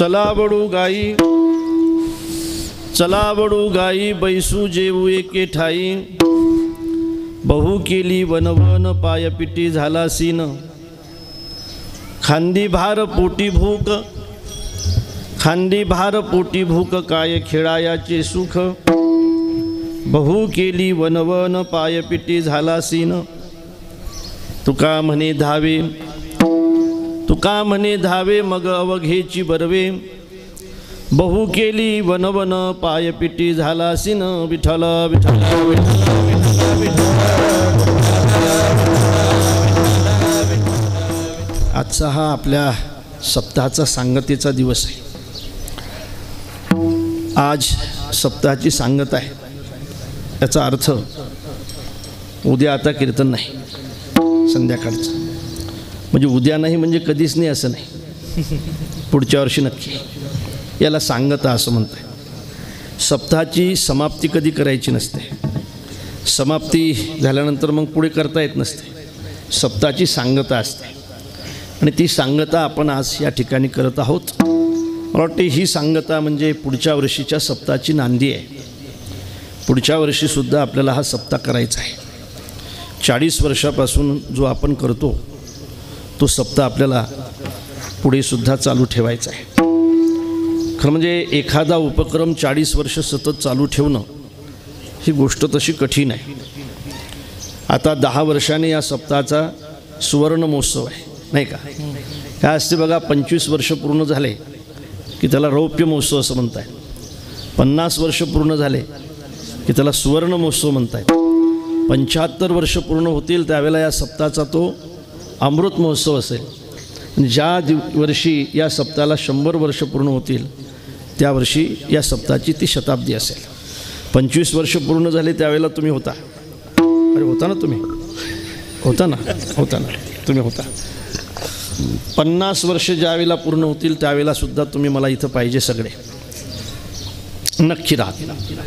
चला वडू गाई बैसू जेवू एके ठाई। बहु केली वनवन पायपिटी झाला सीन। खांदी भार पोटी भूक काय खेळायाचे सुख। बहु केली वनवन पायपिटी झाला सीन। तुका म्हणे धावे मग अवघेची बरवे। बहु केली वनवन पायपिटी झाला सीन। विठ्ठल विठ्ठल आजचा हा आपल्या सप्ताहाचा सांगतेचा दिवस आहे। आज सप्ताहाची सांगत आहे। याचा अर्थ उद्या आता कीर्तन नाही संध्याकाळचं, म्हणजे उद्या नाही म्हणजे कधीच नाही असं नाही, पुढच्या वर्षी नक्की। याला सांगता असं म्हणतात। सप्ताहाची समाप्ती कधी करायची नसते, समाप्ती झाल्यानंतर मग पुढे करता येत नसते। सप्ताहाची सांगता असते आणि ती सांगता आपण आज या ठिकाणी करत आहोत। मला वाटते ही सांगता म्हणजे पुढच्या वर्षीच्या सप्ताहाची नांदी आहे। पुढच्या वर्षीसुद्धा आपल्याला हा सप्ताह करायचा आहे। 40 वर्षापासून जो आपण करतो तो सप्ताह आपल्याला पुढेसुद्धा चालू ठेवायचा आहे। खरं म्हणजे एखादा उपक्रम 40 वर्ष सतत चालू ठेवणं ही गोष्ट तशी कठीण आहे। आता 10 वर्षांनी या सप्ताहाचा सुवर्ण महोत्सव आहे, नाही का? काय असते बघा, 25 वर्ष पूर्ण झाले की त्याला रौप्य महोत्सव असं म्हणतात। 50 वर्ष पूर्ण झाले की त्याला सुवर्ण महोत्सव म्हणतात। 75 वर्ष पूर्ण होतील त्यावेळेला या सप्ताहाचा तो अमृत महोत्सव असेल। ज्या वर्षी या सप्ताहाला 100 वर्ष पूर्ण होतील त्या वर्षी या सप्ताहाची ती शताब्दी असेल। 25 वर्ष पूर्ण झाले त्यावेळेला तुम्ही होता, अरे होता ना, तुम्ही होता ना तुम्ही होता। 50 वर्ष ज्यावेळेला पूर्ण होतील त्यावेळेला सुद्धा तुम्ही मला इथं पाहिजे, सगळे नक्की राहा।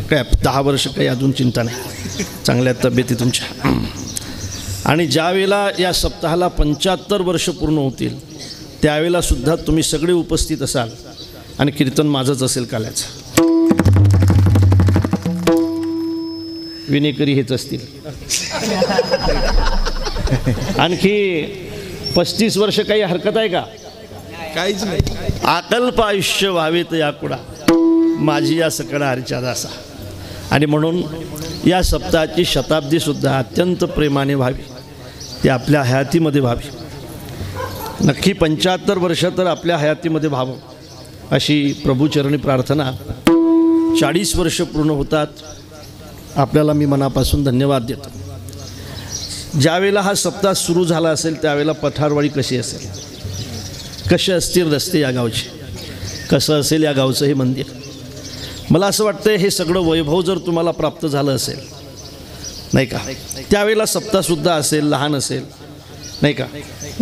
काय 10 वर्ष काही अजून चिंता नाही, चांगल्या तब्येती तुमच्या। आणि ज्यावेळेला या सप्ताहाला 75 वर्ष पूर्ण होतील त्यावेळेला सुद्धा तुम्ही सगळे उपस्थित असाल आणि कीर्तन माझंच असेल काल्याचं। विनेकरी हेच असतील। आणखी 35 वर्ष काही हरकत आहे का? काहीच नाही। अकल्प आयुष्य व्हावेत याकुडा माझी या सकळा हरच्या दासा। आणि म्हणून या सप्ताहाची शताब्दीसुद्धा अत्यंत प्रेमाने व्हावी, ती आपल्या हयातीमध्ये व्हावी। नक्की 75 वर्ष तर आपल्या हयातीमध्ये व्हावं अशी प्रभूचरणी प्रार्थना। 40 वर्ष पूर्ण होतात, आपल्याला मी मनापासून धन्यवाद देतो। ज्यावेळेला हा सप्ताह सुरू झाला असेल त्यावेळेला पठारवाडी कशी असेल, कसे असतील रस्ते या गावचे, कसं असेल या गावचं हे मंदिर। मला असं वाटतं हे सगळं वैभव जर तुम्हाला प्राप्त झालं असेल, नाही का, त्यावेळेला सप्ताहसुद्धा असेल, लहान असेल, नाही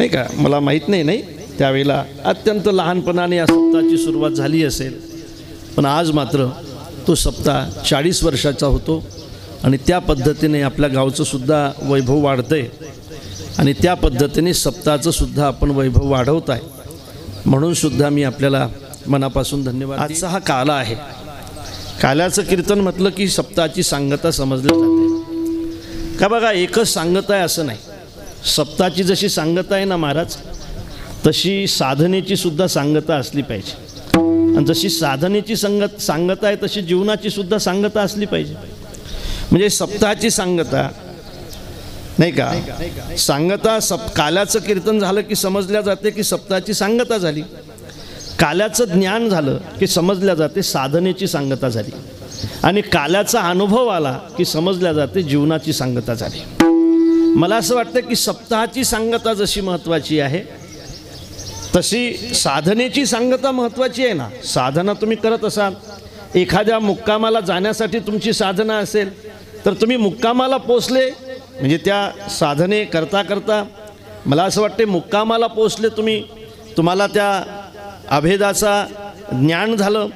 का मला माहीत नाही, त्यावेळेला अत्यंत लहानपणाने या सप्ताहाची सुरुवात झाली असेल। पण आज मात्र तो सप्ताह 40 वर्षाचा होतो आणि त्या पद्धतीने आपल्या गावचं सुद्धा वैभव वाढतंय आणि त्या पद्धतीने सप्ताहाचं सुद्धा आपण वैभव वाढवत आहे। म्हणून सुद्धा मी आपल्याला मनापासून धन्यवाद। आजचा हा काला आहे। काल्याचं कीर्तन म्हटलं की सप्ताहाची सांगता समजली जाते का? बघा, एकच सांगता आहे असं नाही। सप्ताहाची जशी सांगता आहे ना महाराज, तशी साधनेची सुद्धा सांगता असली पाहिजे। आणि जशी साधनेची सांगता आहे तशी जीवनाची सुद्धा सांगता असली पाहिजे। म्हणजे सप्ताहाची सांगता, नाही का, सांगता काल्याचं कीर्तन झालं की समजल्या जाते की सप्ताहाची सांगता झाली। काल्याचं ज्ञान झालं की समजल्या जाते साधनेची सांगता झाली। आणि काल्याचा अनुभव आला की समजल्या जाते जीवनाची सांगता झाली। मला असं वाटतं की सप्ताहाची सांगता जशी महत्त्वाची आहे तशी साधनेची सांगता महत्त्वाची आहे ना। साधना तुम्ही करत असाल, एखाद्या मुक्कामाला जाण्यासाठी तुमची साधना असेल तर तुम्ही मुक्कामाला पोचले म्हणजे त्या साधने करता करता मला असं वाटते मुक्कामाला पोचले तुम्हाला त्या अभेदाचा ज्ञान झालं,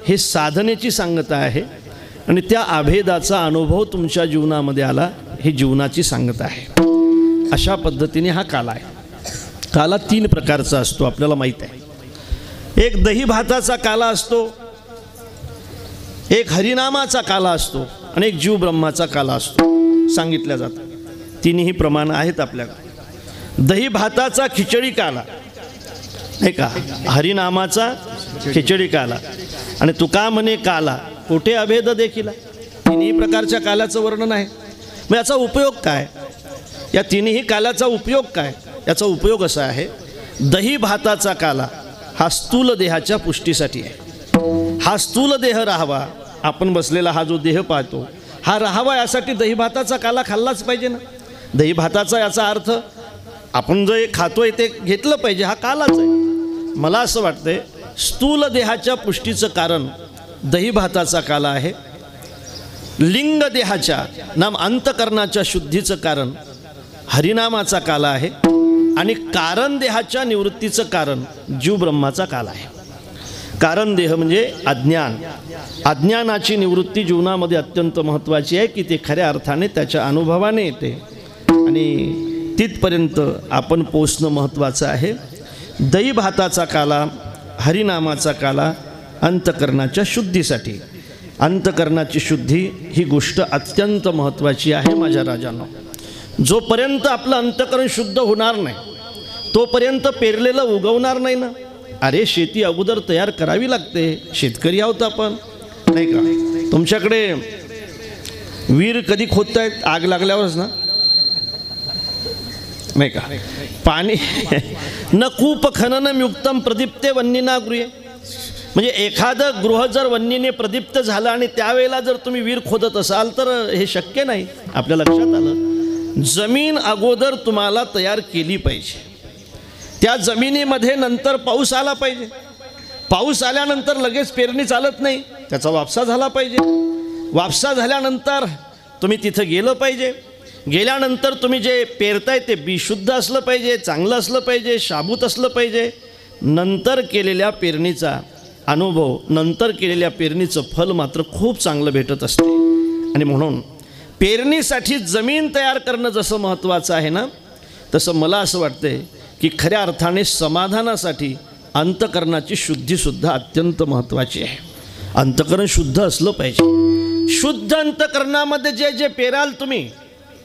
हे साधनेची सांगता आहे। आणि त्या अभेदाचा अनुभव तुमच्या जीवनामध्ये आला, ही जीवनाची सांगता आहे। अशा पद्धतीने हा काला आहे। काला 3 प्रकारचा असतो, आपल्याला माहीत आहे। एक दही भाताचा काला असतो, एक हरिनामाचा काला असतो आणि एक जीव ब्रह्माचा काला असतो सांगितल्या जातं. तिन्ही प्रमाण आहेत आपल्याकडे. दही भाताचा खिचडी काला नाही का, हरिनामाचा खिचडी काला आणि तुका म्हणे काला कोठे अभेद देखीला. तिन्ही प्रकारच्या कालाचं वर्णन आहे. मग याचा उपयोग काय? या तिन्ही कालाचा उपयोग काय? याचा उपयोग असा आहे, दही भाताचा काला हा स्थूल देहाच्या पुष्टीसाठी आहे. हा स्थूल देह राहावा, आपण बसलेला हा जो देह पाहतो हा राहावा, यासाठी दही भाताचा काला खाल्लाच पाहिजे ना. दही भाताचा याचा अर्थ आपण जे खातोय ते घेतलं पाहिजे, हा कालाच आहे. मला असं वाटतंय स्थूल देहाच्या पुष्टीचं कारण दही भाताचा काला आहे. लिंग देहाच्या नाम अंतकरणाच्या शुद्धीचं कारण हरिनामाचा काला आहे आणि कारण देहाच्या निवृत्तीचं कारण जीव ब्रह्माचा काला आहे. कारण देह म्हणजे अज्ञान. अज्ञानाची निवृत्ती जीवनामध्ये अत्यंत महत्त्वाची आहे की ते खऱ्या अर्थाने त्याच्या अनुभवाने येते आणि तिथपर्यंत आपण पोचणं महत्त्वाचं आहे. दही भाताचा काला, हरिनामाचा काला अंतकरणाच्या शुद्धीसाठी. अंतकरणाची शुद्धी ही गोष्ट अत्यंत महत्त्वाची आहे माझ्या राजांनो. जोपर्यंत आपलं अंतकरण शुद्ध होणार नाही तोपर्यंत पेरलेलं उगवणार नाही ना. अरे शेती अगोदर तयार करावी लागते. शेतकरी आहोत आपण नाही का. तुमच्याकडे विहीर कधी खोदतायत? आग लागल्यावरच ना नाही का. पाणी न कूप खननम युक्तम प्रदीप्ते वन्नीना गृहे. म्हणजे एखादं गृह जर वन्नीने प्रदीप्त झालं आणि त्यावेळेला जर तुम्ही विहीर खोदत असाल तर हे शक्य नाही. आपल्या लक्षात आलं, जमीन अगोदर तुम्हाला तयार केली पाहिजे. त्या जमिनीमध्ये नंतर पाऊस आला पाहिजे. पाऊस आल्यानंतर लगेच पेरणी चालत नाही, त्याचा वापसा झाला पाहिजे. वापसा झाल्यानंतर तुम्ही तिथं गेलं पाहिजे. गेल्यानंतर तुम्ही जे पेरताय ते बी शुद्ध असलं पाहिजे, चांगलं असलं पाहिजे, शाबूत असलं पाहिजे. नंतर केलेल्या पेरणीचा अनुभव, नंतर केलेल्या पेरणीचं फल मात्र खूप चांगलं भेटत असते. आणि म्हणून पेरणीसाठी जमीन तयार करणं जसं महत्त्वाचं आहे ना, तसं मला असं वाटतंय की खऱ्या अर्थाने समाधानासाठी अंतकरणाची शुद्धीसुद्धा अत्यंत महत्त्वाची आहे. अंतकरण शुद्ध असलं पाहिजे. शुद्ध अंतकरणामध्ये जे जे पेराल तुम्ही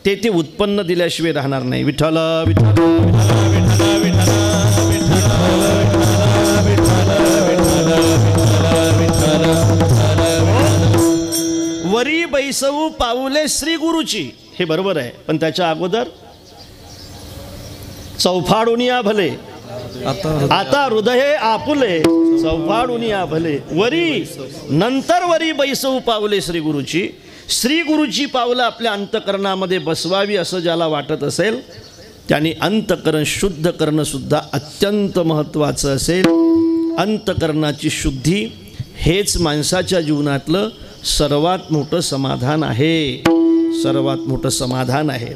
ते ते उत्पन्न दिल्याशिवाय राहणार नाही. विठ्ठल विठ्ठल विठ्ठल विठ्ठल. वरी बैसवू पाऊले श्री गुरुची, हे बरोबर आहे. पण त्याच्या अगोदर चौफाडुनिया भले आता हृदय आपुले, चौफाडुनिया भले वरी. नंतर वरी बैसवू पावले श्री गुरुची. श्री गुरुची पावलं आपल्या अंतकरणामध्ये बसवावी असं ज्याला वाटत असेल त्यांनी अंतकरण शुद्ध करणं सुद्धा अत्यंत महत्त्वाचं असेल. अंतकरणाची शुद्धी हेच माणसाच्या जीवनातलं सर्वात मोठं समाधान आहे. सर्वात मोठं समाधान आहे.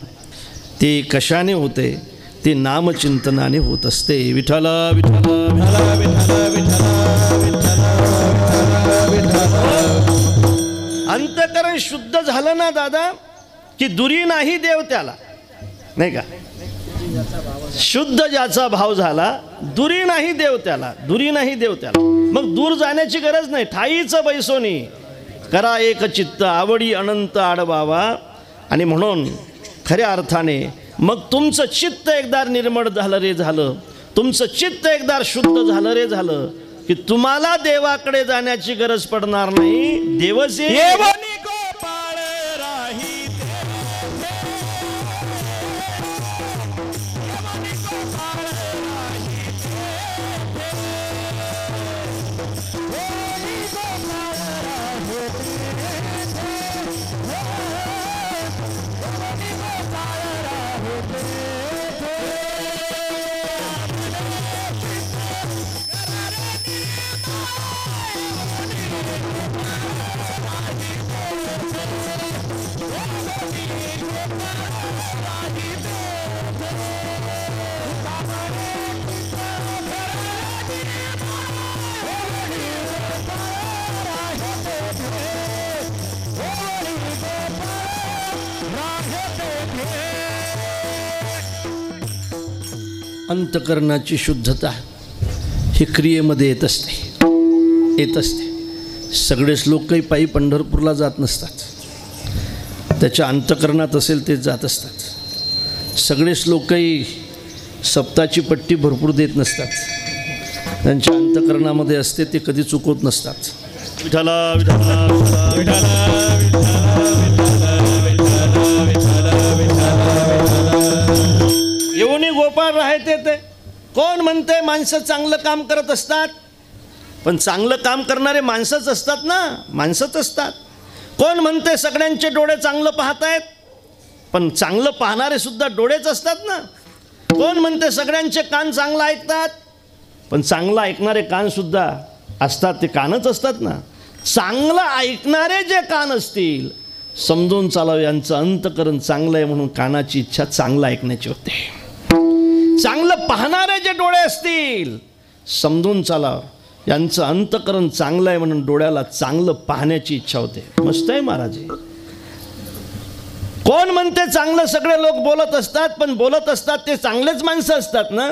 ते कशाने होते? ते नामचिंतनाने होत असते. विठ्ठल विठ्ठल विठ्ठल विठ्ठल. अंतकरण शुद्ध झालं ना दादा की दुरी नाही देव त्याला, नाही का. शुद्ध ज्याचा भाव झाला दुरी नाही देव त्याला, दुरी नाही देव त्याला. मग दूर जाण्याची गरज नाही. ठाईच बैसोनी करा एक चित्त, आवडी अनंत आडबावा. आणि म्हणून खऱ्या अर्थाने मग तुमचं चित्त एकदा निर्मळ झालं रे झालं, तुमचं चित्त एकदा शुद्ध झालं रे झालं की तुम्हाला देवाकडे जाण्याची गरज पडणार नाही. देवच अंतकरणाची शुद्धता हे क्रियेमध्ये येत असते. सगळेच लोक काही पायी पंढरपूरला जात नसतात, त्याच्या अंतःकरणात असेल ते जात असतात. सगळेच लोक काही सप्ताची पट्टी भरपूर देत नसतात, त्यांच्या अंतःकरणामध्ये असते ते कधी चुकवत नसतात. विठ्ठला विठ्ठला येऊन गोपाळ राहते. ते कोण म्हणते माणसं चांगलं काम करत असतात, पण चांगलं काम करणारे माणसंच असतात ना, माणसंच असतात. कोण म्हणते सगळ्यांचे डोळे चांगलं पाहतायत, पण चांगलं पाहणारे सुद्धा डोळेच असतात ना. कोण म्हणते सगळ्यांचे कान चांगलं ऐकतात, पण चांगलं ऐकणारे कान सुद्धा असतात, ते कानच असतात ना. चांगलं ऐकणारे जे कान असतील समजून चालावं, यांचं अंतःकरण चांगलं आहे म्हणून कानाची इच्छा चांगलं ऐकण्याची होते. चांगलं पाहणारे जे डोळे असतील समजून चालावं, यांचं अंतःकरण चांगलं आहे म्हणून डोळ्याला चांगलं पाहण्याची इच्छा होते. मस्त आहे महाराज. कोण म्हणते चांगलं सगळे लोक बोलत असतात, पण बोलत असतात ते चांगलेच माणसं असतात ना.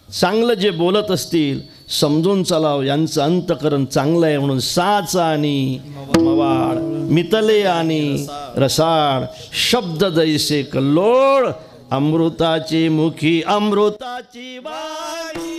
चांगलं जे बोलत असतील समजून चालाव, यांचं अंतःकरण चांगलं आहे म्हणून साच आणि मवाळ मितले आणि रसाळ शब्द दैसे कल्लोळ अमृताची मुखी अमृताची वाणी.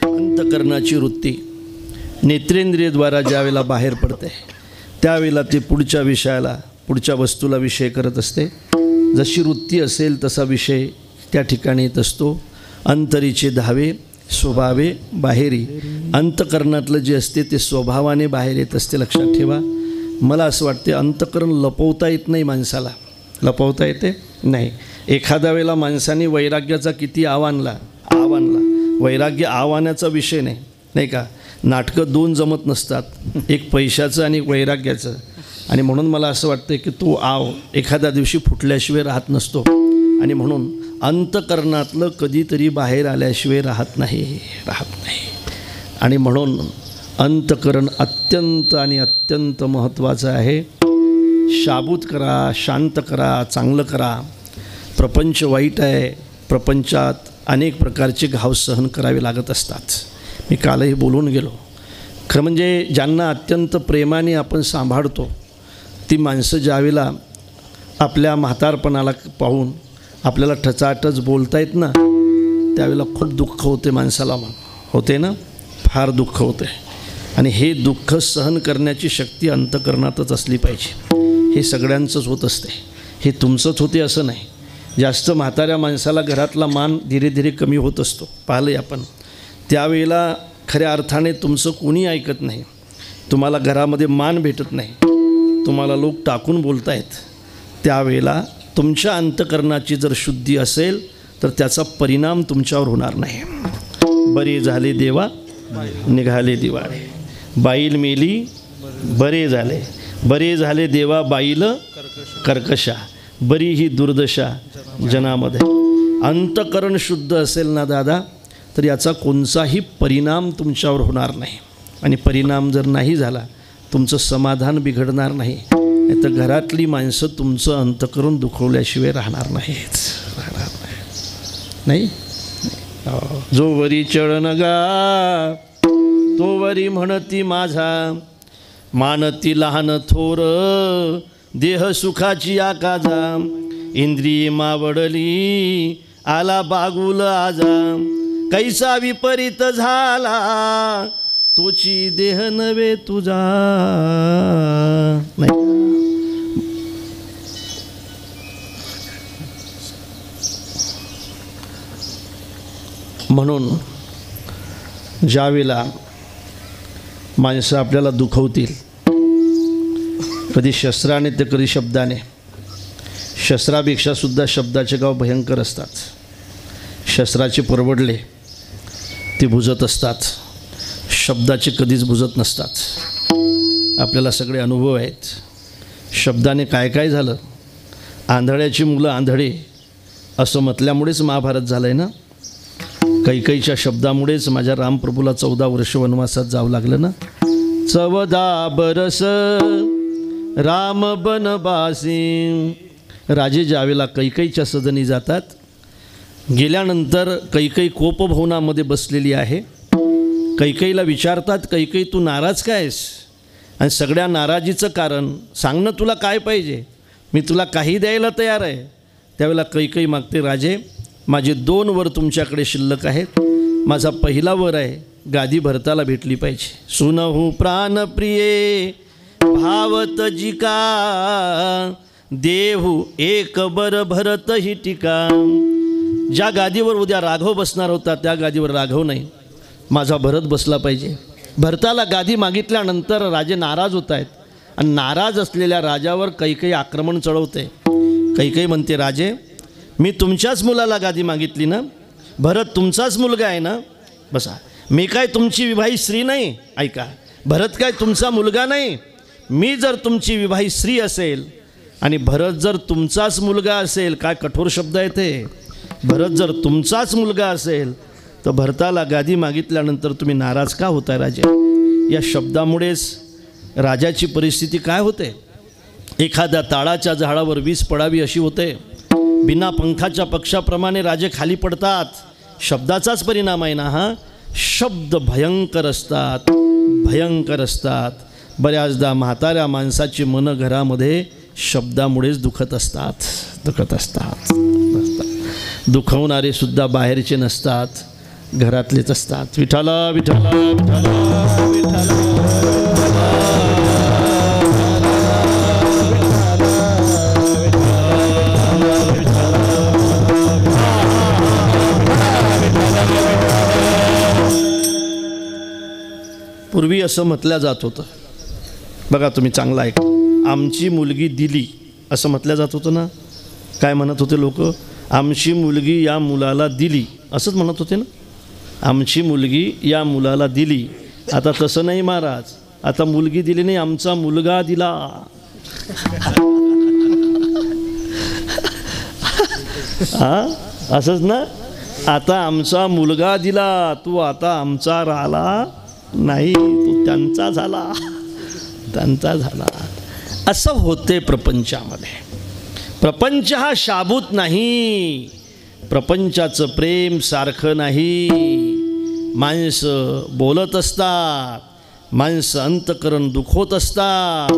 अंतःकरणाची वृत्ती नेत्रेंद्रियद्वारा ज्यावेळेला बाहेर पडते त्यावेळेला ती पुढच्या विषयाला पुढच्या वस्तूला विषय करत असते. जशी वृत्ती असेल तसा विषय त्या ठिकाणी येत असतो. अंतरीचे धावे स्वभावे बाहेरी. अंतःकरणातलं जे असते ते स्वभावाने बाहेर येत असते, लक्षात ठेवा. मला असं वाटते अंतःकरण लपवता येत नाही माणसाला. लपवता येते नाही. एखाद्या वेळेला माणसाने वैराग्याचा किती आव्हानला वैराग्य आव्हानाचा विषय नाही, नाही का. नाटकं दोन जमत नसतात, एक पैशाचं आणि एक वैराग्याचं. आणि म्हणून मला असं वाटतं की तो आव एखाद्या दिवशी फुटल्याशिवाय राहत नसतो. आणि म्हणून अंतःकरणातलं कधीतरी बाहेर आल्याशिवाय राहत नाही. आणि म्हणून अंतःकरण अत्यंत आणि अत्यंत महत्त्वाचं आहे. शाबूत करा, शांत करा, चांगलं करा. प्रपंच वाईट आहे, प्रपंचात अनेक प्रकारचे घाव सहन करावे लागत असतात. मी कालही बोलून गेलो. खरं म्हणजे ज्यांना अत्यंत प्रेमाने आपण सांभाळतो ती माणसं ज्यावेळेला आपल्या म्हातारपणाला पाहून आपल्याला ठचाठच बोलता येत ना, त्यावेळेला खूप दुःख होते माणसाला. होते ना, फार दुःख होते. आणि हे दुःख सहन करण्याची शक्ती अंतःकरणातच असली पाहिजे. हे सगळ्यांचंच होत असते, हे तुमचंच होते असं नाही. जास्त म्हाताऱ्या माणसाला घरातला मान धीरे धीरे कमी होत असतो, पाहिलं आपण. त्यावेळेला खऱ्या अर्थाने तुमचं कोणी ऐकत नाही, तुम्हाला घरामध्ये मान भेटत नाही, तुम्हाला लोक टाकून बोलतायत. त्यावेळेला तुमच्या अंतःकरणाची जर शुद्धी असेल तर त्याचा परिणाम तुमच्यावर होणार नाही. बरे झाले देवा निघाले दिवाळे, बाईल मेली बरे झाले. बरे झाले देवा बाईल कर्कशा, बरी ही दुर्दशा जनामध्ये. अंतःकरण शुद्ध असेल ना दादा तर याचा कोणताही परिणाम तुमच्यावर होणार नाही. आणि परिणाम जर नाही झाला तुमचं समाधान बिघडणार नाही. नाही तर घरातली माणसं तुमचं अंतःकरण दुखवल्याशिवाय राहणार नाहीत. नाही. जो वरी चळण गा तो वरी म्हणती माझा, मानती लहान थोर देह सुखाची आकाजा. इंद्रिये मावडली आला बागुल आजा, कैसा विपरीत झाला तोची देह नव्हे तुझा. नाही म्हणून ज्यावेळेला माणसं आपल्याला दुखवतील, कधी शस्त्राने तर कधी शब्दाने, शस्त्रापेक्षा सुद्धा शब्दाचे गाव भयंकर असतात. शस्त्राचे परवडले ते बुजत असतात, शब्दाचे कधीच बुजत नसतात. आपल्याला सगळे अनुभव आहेत. शब्दाने काय काय झालं. आंधळ्याची मुलं आंधळे असं म्हटल्यामुळेच महाभारत झालं आहे ना. कैकईच्या शब्दामुळेच माझ्या रामप्रभूला 14 वर्ष वनवासात जावं लागलं ना. 14 बरस राम बनवासी. राजे ज्यावेळेला कैकईच्या सदनी जातात, गेल्यानंतर कैकई कोपभवनामध्ये बसलेली आहे. कैकईला विचारतात, कैकई तू नाराज काय आहेस? आणि सगळ्या नाराजीचं कारण सांग ना, तुला काय पाहिजे, मी तुला काही द्यायला तयार आहे. त्यावेळेला कैकई मागते, राजे माझे 2 वर तुमच्याकडे शिल्लक आहेत. माझा पहिला वर आहे, गादी भरताला भेटली पाहिजे. सुनहू प्राणप्रिये भावत जिका देहू एक बर भरत ही टीका. ज्या गादीवर उद्या राघव बसणार होता त्या गादीवर राघव नाही, माझा भरत बसला पाहिजे. भरताला गादी मागितल्यानंतर राजे नाराज होत आहेत आणि नाराज असलेल्या राजावर कैकई आक्रमण चढवते. कैकई म्हणते, राजे मी तुमच्याच मुलाला गादी मागितली ना, भरत तुमचाच मुलगा आहे ना, बसा. मी काय तुमची विवाहित स्त्री नाही. ऐका, भरत काय तुमचा मुलगा नाही. मी जर तुमची विवाहित स्त्री असेल आणि भरत जर तुमचाच मुलगा असेल, काय कठोर शब्द आहे ते. भरत जर तुमचाच मुलगा असेल तर भरताला गादी मागितल्यानंतर तुम्ही नाराज का होताय राजे? या शब्दामुळेच राजाची परिस्थिती काय होते. एखाद्या ताळाच्या झाडावर वीज पडावी अशी होते. बिना पंखाच्या पक्षाप्रमाणे राजे खाली पडतात. शब्दाचाच परिणाम आहे ना हा. शब्द भयंकर असतात, भयंकर असतात. बऱ्याचदा म्हाताऱ्या माणसाची मनं घरामध्ये शब्दामुळेच दुखत असतात, दुखत असतात. दुखवणारे सुद्धा बाहेरचे नसतात, घरातलेच असतात. विठ्ठला विठ्ठला विठ्ठला विठ्ठला. पूर्वी असं म्हटलं जात होतं बघा, तुम्ही चांगलं ऐका. आमची मुलगी दिली असं म्हटलं जात होतं ना. काय म्हणत होते लोक? आमची मुलगी या मुलाला दिली असंच म्हणत होते ना. आमची मुलगी या मुलाला दिली. आता तसं नाही महाराज, आता मुलगी दिली नाही, आमचा मुलगा दिला. हा असंच ना. आता आमचा मुलगा दिला, तू आता आमचा राहिला नाही, तू त्यांचा झाला, त्यांचा झाला. असं होते प्रपंचामध्ये. प्रपंच हा शाबूत नाही. प्रपंचाचं प्रेम सारखं नाही. माणसं बोलत असतात, माणसं अंतकरण दुखवत असतात,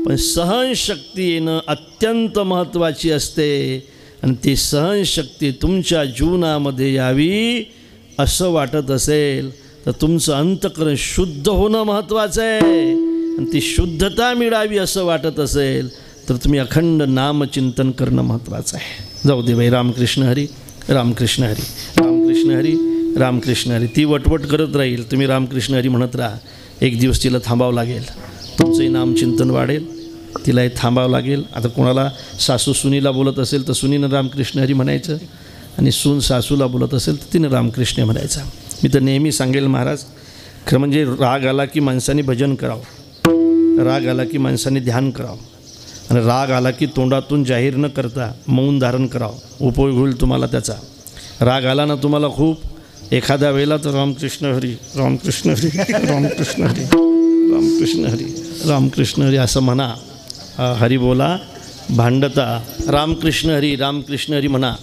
पण सहनशक्ती येणं अत्यंत महत्त्वाची असते. आणि ती सहनशक्ती तुमच्या जीवनामध्ये यावी असं वाटत असेल तर तुमचं अंतकरण शुद्ध होणं महत्त्वाचं आहे. आणि ती शुद्धता मिळावी असं वाटत असेल तर तुम्ही अखंड नामचिंतन करणं महत्त्वाचं आहे. जाऊ दे बाई, रामकृष्ण हरी, रामकृष्ण हरी, रामकृष्ण हरी, रामकृष्ण हरी. ती वटवट करत राहील, तुम्ही रामकृष्ण हरी म्हणत राहा. एक दिवस तिला थांबावं लागेल, तुमचंही नामचिंतन वाढेल, तिलाही थांबावं लागेल. आता कोणाला सासू सुनीला बोलत असेल तर सुनीनं रामकृष्ण हरी म्हणायचं, आणि सून सासूला बोलत असेल तर तिनं रामकृष्ण म्हणायचं. मी तर नेहमी सांगेल महाराज, खरं म्हणजे राग आला की माणसाने भजन करावं, राग आला की माणसाने ध्यान करावं, आणि राग आला की तोंडातून जाहीर न करता मौन धारण करावं. उपयोग होईल तुम्हाला त्याचा. राग आला ना तुम्हाला खूप, एखाद्या वेळेला तर रामकृष्ण हरी, रामकृष्ण हरी, रामकृष्ण हरी, रामकृष्ण हरी, रामकृष्ण हरी असं म्हणा. हरी बोला, भांडता रामकृष्ण हरी, रामकृष्ण हरी म्हणा.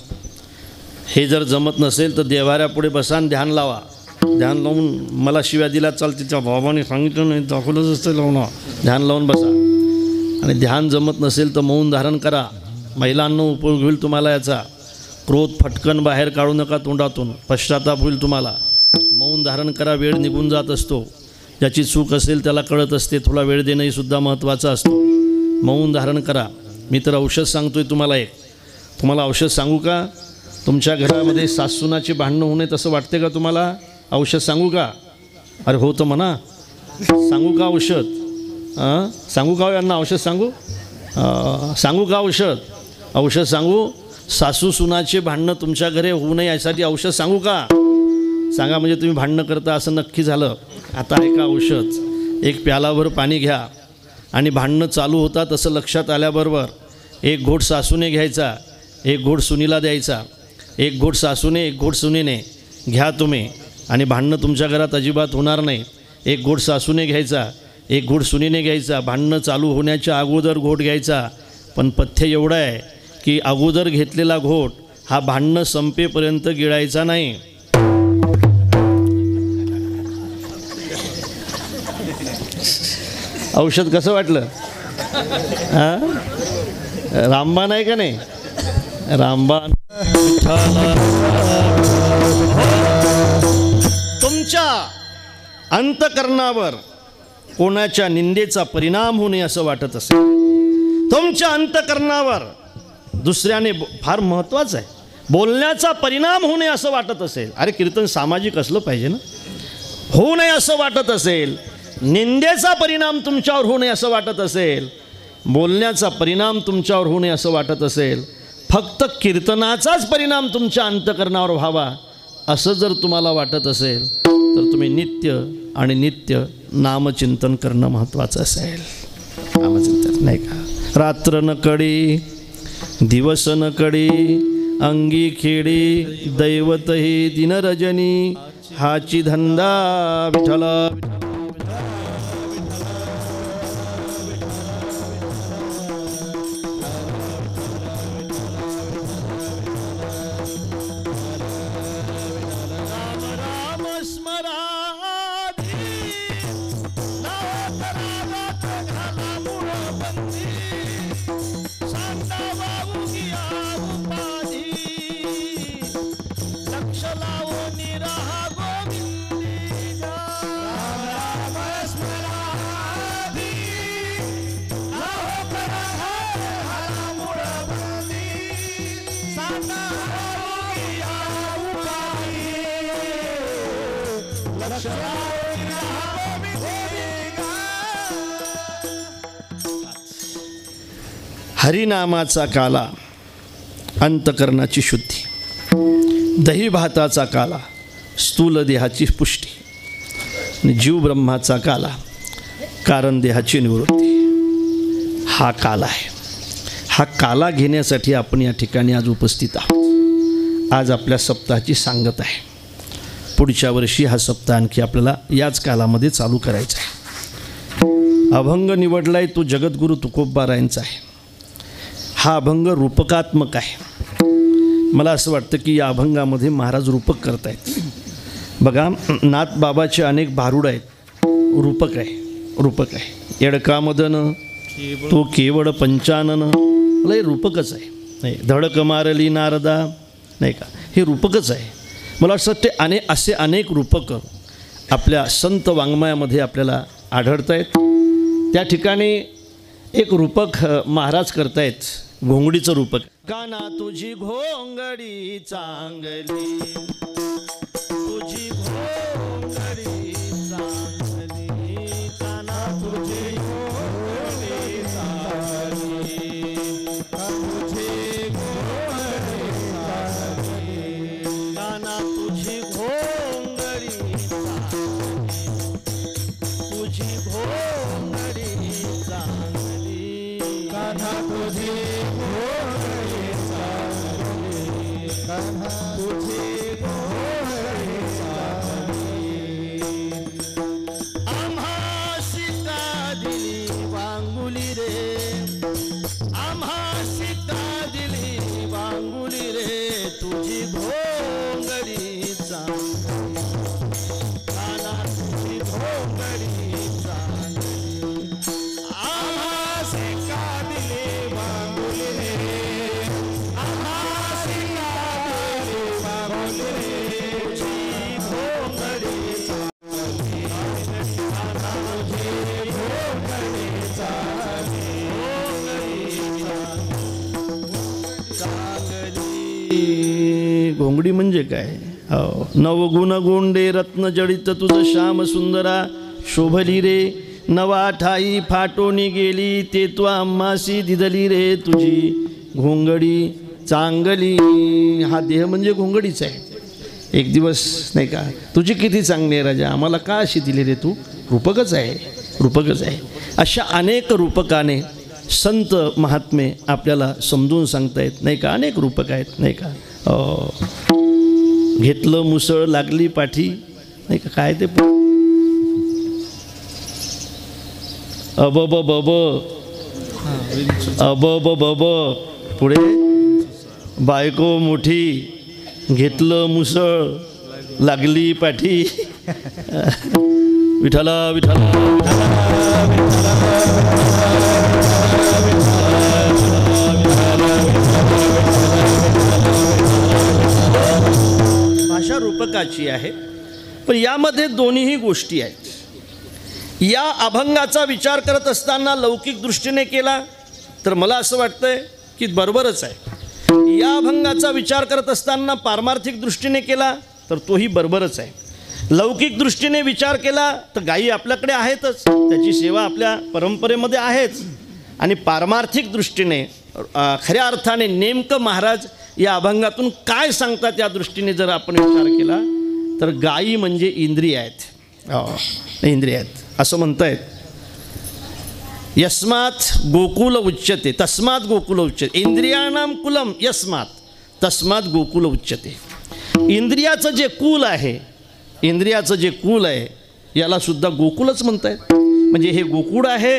हे जर जमत नसेल तर देवाऱ्यापुढे बसा आणि ध्यान लावा. ध्यान लावून मला शिव्या दिला चालते, त्या बाबाने सांगितलं नाही, दाखवलंच असतं लावणं. ध्यान लावून बसा. आणि ध्यान जमत नसेल तर मौन धारण करा. महिलांना उपयोग होईल तुम्हाला याचा. क्रोध फटकन बाहेर काढू नका तोंडातून, पश्चाताप होईल तुम्हाला. मौन धारण करा, वेळ निघून जात असतो. ज्याची चूक असेल त्याला कळत असते, थोडा वेळ देणंही सुद्धा महत्त्वाचं असतो. मौन धारण करा. मी तर औषध सांगतोय तुम्हाला एक. तुम्हाला औषध सांगू का? तुमच्या घरामध्ये सासूनाची भांडणं होऊ नयेत असं वाटते का तुम्हाला? औषध सांगू का? अरे हो तर म्हणा. सांगू का औषध? सांगू का यांना औषध सांगू? सांगू का औषध? औषध सांगू. सासू सुनाचे भांडणं तुमच्या घरी होऊ नये यासाठी औषध सांगू का? सांगा. म्हणजे तुम्ही भांडणं करता असं नक्की झालं. आता ऐका औषध. एक प्यालाभर पाणी घ्या आणि भांडणं चालू होतात असं लक्षात आल्याबरोबर एक घोट सासूने घ्यायचा, एक घोट सुनीला द्यायचा. एक घोट सासूने, एक घोट सुनीने घ्या तुम्ही, आणि भांडणं तुमच्या घरात अजिबात होणार नाही. एक घोट सासूने घ्यायचा, एक घोट सुनीने घ्यायचा. भांडणं चालू होण्याच्या अगोदर घोट घ्यायचा. पण पथ्य एवढं आहे की अगोदर घेतलेला घोट हा भांडणं संपेपर्यंत गिळायचा नाही. औषध कसं वाटलं? रामबाण आहे का नाही? रामबाण. तुमच्या अंतकरणावर कोणाच्या निंदेचा परिणाम होऊ नये असं वाटत असेल, तुमच्या अंतकरणावर दुसऱ्याने फार महत्त्वाचं आहे बोलण्याचा परिणाम होऊ नये असं वाटत असेल, अरे कीर्तन सामाजिक असलं पाहिजे ना, होऊ नये असं वाटत असेल, निंदेचा परिणाम तुमच्यावर होऊ नये असं वाटत असेल, बोलण्याचा परिणाम तुमच्यावर होऊ नये असं वाटत असेल, फक्त कीर्तनाचाच परिणाम तुमच्या अंतकरणावर व्हावा असं जर तुम्हाला वाटत असेल तर तुम्ही नित्य नामचिंतन करणं महत्त्वाचं असेल. नामचिंतन नाही का? रात्र न कडी दिवस न कडी अंगी खेडी दैवत ही दिनरजनी हाची धंदा विठला. हरिनामाचा काला अंतकरणाची शुद्धी, दही भाताचा काला स्थूल देहाची पुष्टी, आणि जीव ब्रह्माचा काला कारण देहाची निवृत्ती. हा काला आहे. हा काला घेण्यासाठी आपण या ठिकाणी आज उपस्थित आहोत. आज आपल्या सप्ताहाची सांगत आहे. पुढच्या वर्षी हा सप्ताह आणखी आपल्याला याच कालामध्ये चालू करायचा आहे. अभंग निवडलाय तो जगद्गुरू तुकोबारायांचा आहे. हा अभंग रूपकात्मक आहे. मला असं वाटतं की या अभंगामध्ये महाराज रूपक करतायत. बघा, नाथबाबाचे अनेक भारूड आहेत. रूपक आहे. येडकामदन तो केवळ पंचानन, मला हे रूपकच आहे. नाही, धडक मारली नारदा, नाही का, हे रूपकच आहे. मला असं वाटते असे अनेक रूपक आपल्या संत वाङ्मयामध्ये आपल्याला आढळत आहेत. त्या ठिकाणी एक रूपक महाराज करतायत, घोंगडीचं रूपक. काना तुझी घोंगडी चांगली, तुझी घोंगडी चांगली, काना तुझी घोंगडी चांगली, तुझी घोंगडी चांगली, काना तुझी घोंगडी चांगली, तुझी घोंगडी चांगली, काना तुझी तुझे घोंगडी म्हणजे काय? हो, नवगुण गोंडे रत्न जडित तुझं श्याम सुंदरा शोभली रे, नवा ठाई फाटोनी गेली ते तू आम्हासी दिदली रे तुझी घोंगडी चांगली. हा देह म्हणजे घोंगडीच आहे. एक दिवस नाही का, तुझी किती चांगली आहे राजा, आम्हाला का अशी दिली रे तू? रूपकच आहे, रूपकच आहे. अशा अनेक रूपकाने संत महात्मे आपल्याला समजून सांगतायत नाही का. अनेक रूपक आहेत नाही का. घेतलं मुसळ लागली पाठी नाही का. काय ते अब बब अब बब पुढे बायको मोठी घेतलं मुसळ लागली पाठी. विठ्ठला विठ्ठला भाषा रूपकाची आहे. पण यामध्ये दोन्हीही गोष्टी आहेत. या अभंगाचा विचार करत असताना लौकिक दृष्टीने केला तर मला असं वाटतंय की बरोबरच आहे. या अभंगाचा विचार करत असताना पारमार्थिक दृष्टीने केला तर तोही बरोबरच आहे. लौकिक दृष्टीने विचार केला तर गायी आपल्याकडे आहेतच, त्याची सेवा आपल्या परंपरेमध्ये आहेच. आणि पारमार्थिक दृष्टीने खऱ्या अर्थाने नेमकं महाराज या अभंगातून काय सांगतात या दृष्टीने जर आपण विचार केला तर गायी म्हणजे इंद्रिय आहेत. इंद्रिय आहेत असं म्हणतायत. यस्मात् गोकुल उच्यते तस्मात् गोकुल उच्यते. इंद्रियाणाम कुलम यस्मात् तस्मात् गोकुल उच्यते. इंद्रियाचं जे कुल आहे, इंद्रियाचं जे कुल आहे याला सुद्धा गोकुलच म्हणतायत. म्हणजे हे गोकुळ आहे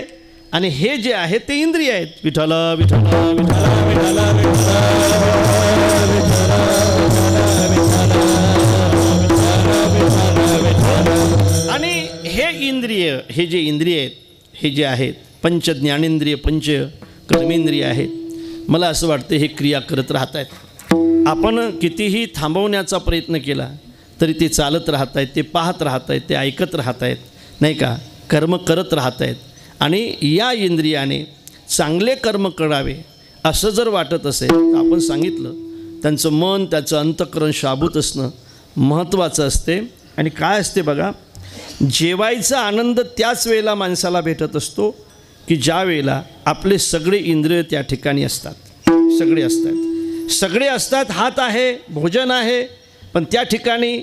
आणि हे जे आहे ते इंद्रिय आहेत. विठ्ठला विठ्ठला विठ्ठला विठ्ठला विठ्ठला. आणि हे इंद्रिय, हे जे इंद्रिय आहेत, हे जे आहेत पंच ज्ञानेंद्रिय पंच कर्मेंद्रिय आहेत. मला असं वाटतं हे क्रिया करत राहत आहेत. आपण कितीही थांबवण्याचा प्रयत्न केला तरी ते चालत राहत आहेत, ते पाहत राहत आहेत, ते ऐकत राहत आहेत नाही का. कर्म करत राहत आहेत. आणि या इंद्रियाने चांगले कर्म करावे असं जर वाटत असेल तर आपण सांगितलं त्यांचं मन, त्याचं अंतःकरण शाबूत असणं महत्त्वाचं असते. आणि काय असते बघा, जेवायचा आनंद त्याच वेळेला माणसाला भेटत असतो की ज्या वेळेला आपले सगळे इंद्रिय त्या ठिकाणी असतात. सगळे असतात, सगळे असतात. हात आहे, भोजन आहे, पण त्या ठिकाणी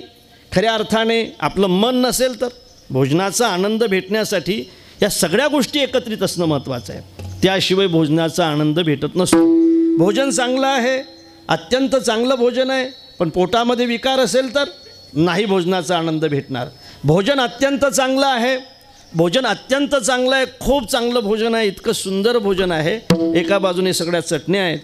खऱ्या अर्थाने आपलं मन नसेल तर भोजनाचा आनंद भेटण्यासाठी या सगळ्या गोष्टी एकत्रित असणं महत्त्वाचं आहे. त्याशिवाय भोजनाचा आनंद भेटत नसतो. भोजन चांगलं आहे, अत्यंत चांगलं भोजन आहे, पण पोटामध्ये विकार असेल तर नाही भोजनाचा आनंद भेटणार. भोजन अत्यंत चांगलं आहे, भोजन अत्यंत चांगलं आहे, खूप चांगलं भोजन आहे, इतकं सुंदर भोजन आहे. एका बाजूने सगळ्या चटण्या आहेत,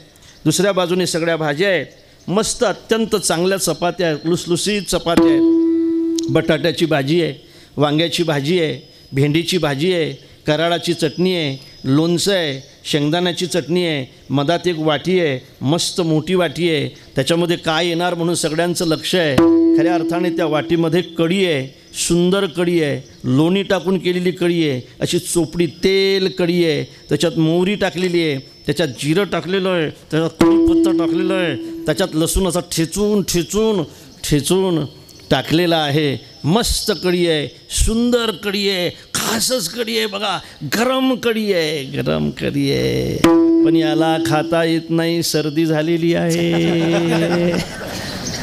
दुसऱ्या बाजूने सगळ्या भाज्या आहेत, मस्त अत्यंत चांगल्या चपात्या आहेत, लुसलुसीत चपात्या आहेत, बटाट्याची भाजी आहे, वांग्याची भाजी आहे, भेंडीची भाजी आहे, कराळाची चटणी आहे, लोणचं आहे, शेंगदाण्याची चटणी आहे, मधात एक वाटी आहे, मस्त मोठी वाटी आहे, त्याच्यामध्ये काय येणार म्हणून सगळ्यांचं लक्ष आहे. खऱ्या अर्थाने त्या वाटीमध्ये कढी आहे, सुंदर कढी आहे, लोणी टाकून केलेली कढी आहे, अशी चोपडी तेल कढी आहे, त्याच्यात मोहरी टाकलेली आहे, त्याच्यात जिरं टाकलेलं आहे, त्याच्यात कढीपत्ता टाकलेलं आहे, त्याच्यात लसूण असा ठेचून ठेचून ठेचून टाकलेला आहे. मस्त कढी आहे, सुंदर कढी आहे, खासच कढी आहे बघा, गरम कढी आहे, गरम कढी आहे. पण याला खाता येत नाही, सर्दी झालेली आहे.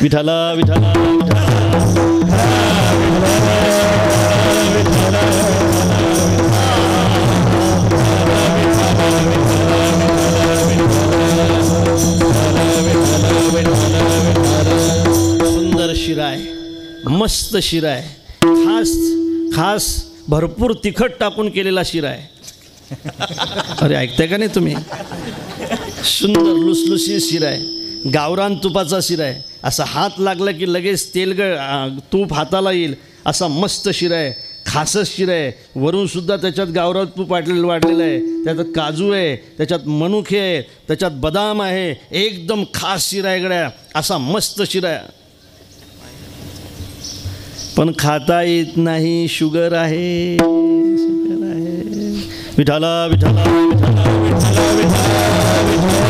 विठ्ठला विठ्ठला सुंदर शिरा आहे, मस्त शिरा आहे, खास खास भरपूर तिखट टाकून केलेला शिरा आहे. अरे ऐकताय का नाही तुम्ही? सुंदर लुसलुसीत शिरा आहे, गावरान तुपाचा शिरा आहे, असा हात लागला की लगेच तूप हाताला येईल असा मस्त शिरा आहे, खासच शिरा आहे. वरूनसुद्धा त्याच्यात गावरान तूप वाढलेलं आहे, त्याच्यात काजू आहे, त्याच्यात मनुके आहे, त्याच्यात बदाम आहे, एकदम खास शिरा आहे गड्या, असा मस्त शिरा आहे. पण खाता येत नाही, शुगर आहे, शुगर आहे. विठ्ठला विठ्ठला विठ्ठला विठ्ठला विठ्ठला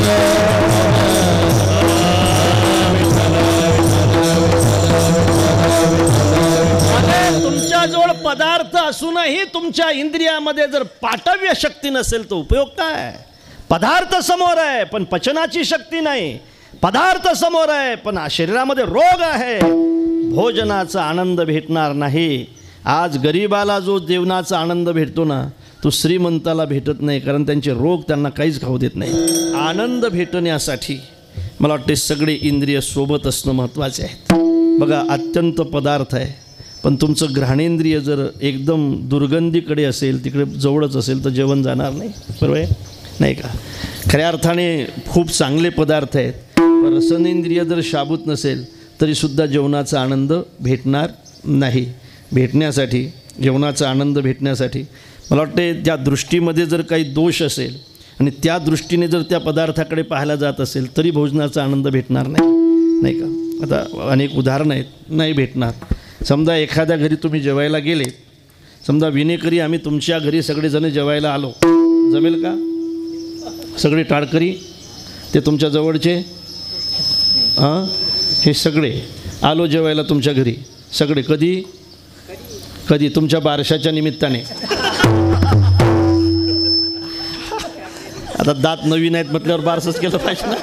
पदार्थ असूनही तुमच्या इंद्रियामध्ये जर पाठव्य शक्ती नसेल तर उपयोग काय? पदार्थ समोर आहे पण पचनाची शक्ती नाही, पदार्थ समोर आहे पण शरीरामध्ये रोग आहे, भोजनाचा आनंद भेटणार नाही. आज गरीबाला जो जेवणाचा आनंद भेटतो ना, तो श्रीमंताला भेटत नाही, कारण त्यांचे रोग त्यांना काहीच खाऊ देत नाही. आनंद भेटण्यासाठी मला वाटते सगळे इंद्रिय सोबत असणं महत्त्वाचे आहे. बघा, अत्यंत पदार्थ आहे पण तुमचं घ्राणेंद्रिय जर एकदम दुर्गंधीकडे असेल, तिकडे जवळच असेल, तर जेवण जाणार नाही. बरोबर आहे नाही का? खऱ्या अर्थाने खूप चांगले पदार्थ आहेत, पण रसनेंद्रिय जर शाबूत नसेल तरीसुद्धा जेवणाचा आनंद भेटणार नाही. भेटण्यासाठी, जेवणाचा आनंद भेटण्यासाठी मला वाटते त्या दृष्टीमध्ये जर काही दोष असेल आणि त्या दृष्टीने जर त्या पदार्थाकडे पाहायला जात असेल तरी भोजनाचा आनंद भेटणार नाही, नाही का? आता अनेक उदाहरणं आहेत, नाही भेटणार. समजा एखाद्या घरी तुम्ही जेवायला गेले, समजा विनेकरी आम्ही तुमच्या घरी सगळेजण जेवायला आलो, जमेल का? सगळे टाळकरी ते तुमच्या जवळचे, हे सगळे आलो जेवायला तुमच्या घरी, सगळे कधी कधी तुमच्या बारशाच्या निमित्ताने. आता दात नवीन आहेत म्हटल्यावर बारसच केलं पाहिजे ना.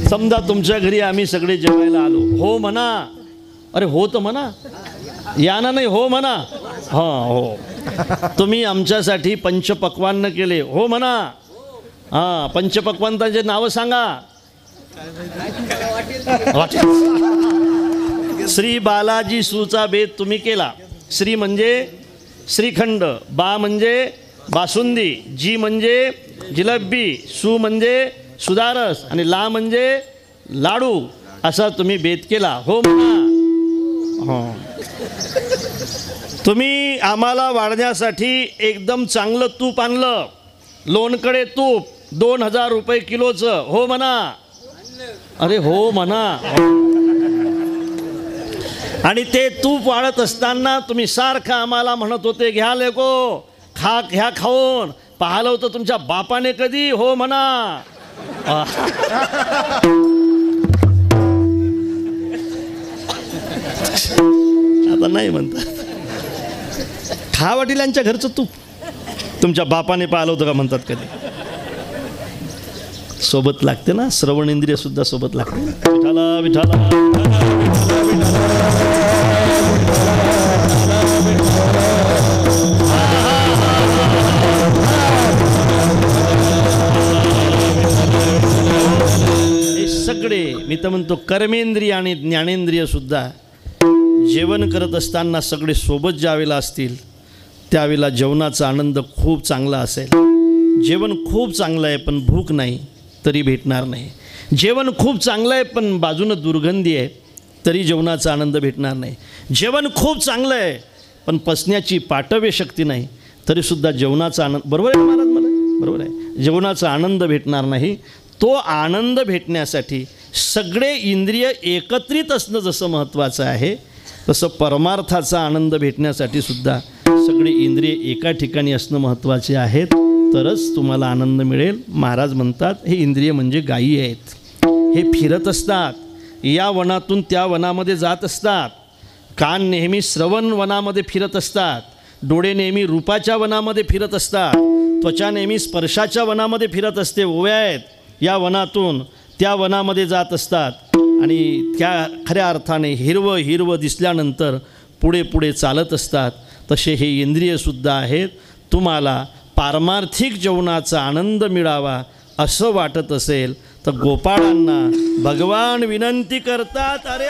समजा तुमच्या घरी आम्ही सगळे जेवायला आलो, हो म्हणा. अरे हो तर म्हणा, याना नाही, हो म्हणा. हां हो, तुम्ही आमच्यासाठी पंचपक्वान्न केले, हो म्हणा. हां, पंचपक्वान्नाचे नावं सांगा. श्री बालाजी सूचा बेत तुम्ही केला. श्री म्हणजे श्रीखंड, बा म्हणजे बासुंदी, जी म्हणजे जिलबी, सु म्हणजे सुदारस आणि ला म्हणजे लाडू, असा तुम्ही बेत केला, हो म्हणा. हां, तुम्ही आम्हाला वाढण्यासाठी एकदम चांगलं तूप आणलं, लोणकडे तूप 2000 रुपये किलोचं, हो म्हणा. अरे हो म्हणा. आणि ते तूप वाढत असताना तुम्ही सारखं आम्हाला म्हणत होते, घ्या लेको, खा, घ्या खाऊन. पाहिलं होतं तुमच्या बापाने कधी, हो म्हणा. आता नाही म्हणतात. खा वडिलांच्या घरचं तूप तुमच्या बापाने पाहिलं होतं का म्हणतात कधी? सोबत लागते ना, श्रवण इंद्रिय सुद्धा सोबत लागते. विठाला विठाला हे सगळे मी तर म्हणतो कर्मेंद्रिय आणि ज्ञानेंद्रिय सुद्धा जेवण करत असताना सगळे सोबत ज्यावेळेला असतील त्यावेळेला जेवणाचा आनंद खूप चांगला असेल. जेवण खूप चांगलं आहे पण भूक नाही तरी भेटणार नाही. जेवण खूप चांगलं आहे पण बाजूनं दुर्गंधी आहे तरी जेवणाचा आनंद भेटणार नाही. जेवण खूप चांगलं आहे पण पचण्याची पाठव्य शक्ती नाही तरीसुद्धा जेवणाचा आनंद, बरोबर आहे महाराज मला, बरोबर आहे, जेवणाचा आनंद भेटणार नाही. तो आनंद भेटण्यासाठी सगळे इंद्रिय एकत्रित असणं जसं महत्त्वाचं आहे, तसं परमार्थाचा आनंद भेटण्यासाठी सुद्धा सगळे इंद्रिय एका ठिकाणी असणं महत्त्वाचे आहेत, तरच तुम्हाला आनंद मिळेल. महाराज म्हणतात, हे इंद्रिय म्हणजे गायी आहेत, हे फिरत असतात, या वनातून त्या वनामध्ये जात असतात. कान नेहमी श्रवण वनामध्ये फिरत असतात, डोळे नेहमी रूपाच्या वनामध्ये फिरत असतात, त्वचा नेहमी स्पर्शाच्या वनामध्ये फिरत असते. ओव्या आहेत, या वनातून त्या वनामध्ये जात असतात आणि त्या खऱ्या अर्थाने हिरवं हिरवं दिसल्यानंतर पुढे पुढे चालत असतात. तसे हे इंद्रियसुद्धा आहेत. तुम्हाला पारमार्थिक जेवणाचा आनंद मिळावा असं वाटत असेल तर गोपाळांना भगवान विनंती करतात, अरे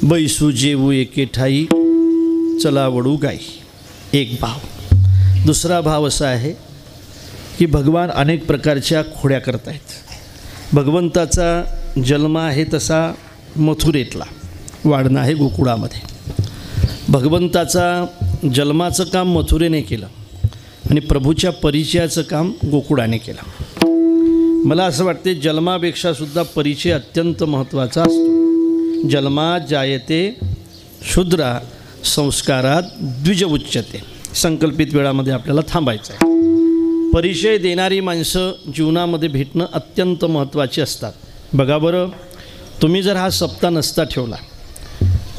बैसू जेवू एके ठाई चला वडू गाई, एक भाव. दुसरा भाव असा आहे की भगवान अनेक प्रकारच्या खोड्या करतायत. भगवंताचा जन्म आहे तसा मथुरेतला, वाढणं आहे गोकुळामध्ये. भगवंताचा जन्माचं काम मथुरेने केलं आणि प्रभूच्या परिचयाचं काम गोकुळाने केलं. मला असं वाटते जन्मापेक्षा सुद्धा परिचय अत्यंत महत्त्वाचा असतो. जन्मात जायते शूद्रा संस्कारात द्विज उच्यते. संकल्पित वेळामध्ये आपल्याला थांबायचं आहे. परिचय देणारी माणसं जीवनामध्ये भेटणं अत्यंत महत्त्वाची असतात. बघा बरं, तुम्ही जर हा सप्ताह नसता ठेवला,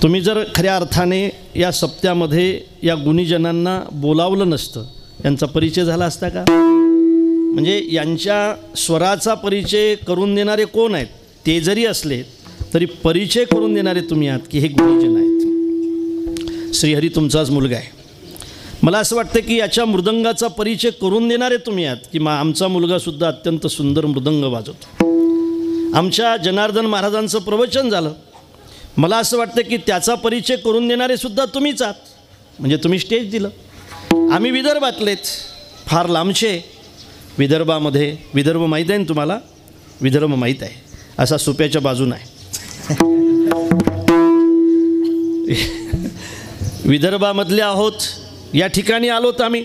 तुम्ही जर खऱ्या अर्थाने या सप्त्यामध्ये या गुणीजनांना बोलावलं नसतं, यांचा परिचय झाला असता का? म्हणजे यांच्या स्वराचा परिचय करून देणारे कोण आहेत ते जरी असले तरी परिचय करून देणारे तुम्ही आहात की हे गुणीजन आहेत. श्रीहरी तुमचाच मुलगा आहे. मला असं वाटतं की याच्या मृदंगाचा परिचय करून देणारे तुम्ही आहात की आमचा मुलगासुद्धा अत्यंत सुंदर मृदंग वाजवतो. आमच्या जनार्दन महाराजांचं प्रवचन झालं, मला असं वाटतं की त्याचा परिचय करून देणारे सुद्धा तुम्हीच आहात. म्हणजे तुम्ही स्टेज दिलं. आम्ही विदर्भातलेच, फार लांबचे. विदर्भामध्ये, विदर्भ माहीत आहे ना तुम्हाला? विदर्भ माहीत आहे, असा सुप्याच्या बाजून आहे. विदर्भामधले आहोत. या ठिकाणी आलोत आम्ही.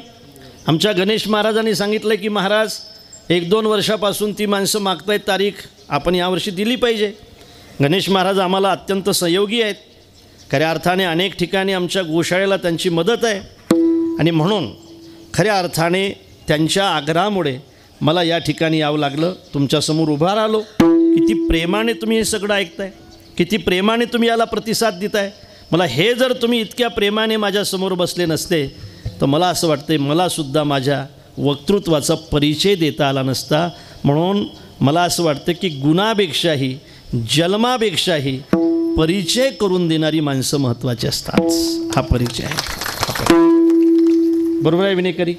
आमच्या गणेश महाराजांनी सांगितलं की महाराज 1-2 वर्षापासून ती माणसं मागतायत तारीख, आपण यावर्षी दिली पाहिजे. गणेश महाराज आम्हाला अत्यंत सहयोगी आहेत. खऱ्या अर्थाने अनेक ठिकाणी आमच्या गोशाळेला त्यांची मदत आहे आणि म्हणून खऱ्या अर्थाने त्यांच्या आग्रहामुळे मला या ठिकाणी यावं लागलं. तुमच्यासमोर उभा राहिलो. किती प्रेमाने तुम्ही हे सगळं ऐकताय, किती प्रेमाने तुम्ही याला प्रतिसाद देताय. मला हे जर तुम्ही इतक्या प्रेमाने माझ्यासमोर बसले नसते तर मला असं वाटतं मलासुद्धा माझ्या वक्तृत्वाचा परिचय देता आला नसता. म्हणून मला असं वाटतं की गुणापेक्षाही जन्मापेक्षाही परिचय करून देणारी माणसं महत्त्वाची असतात. हा परिचय आहे. बरोबर आहे विनेकरी?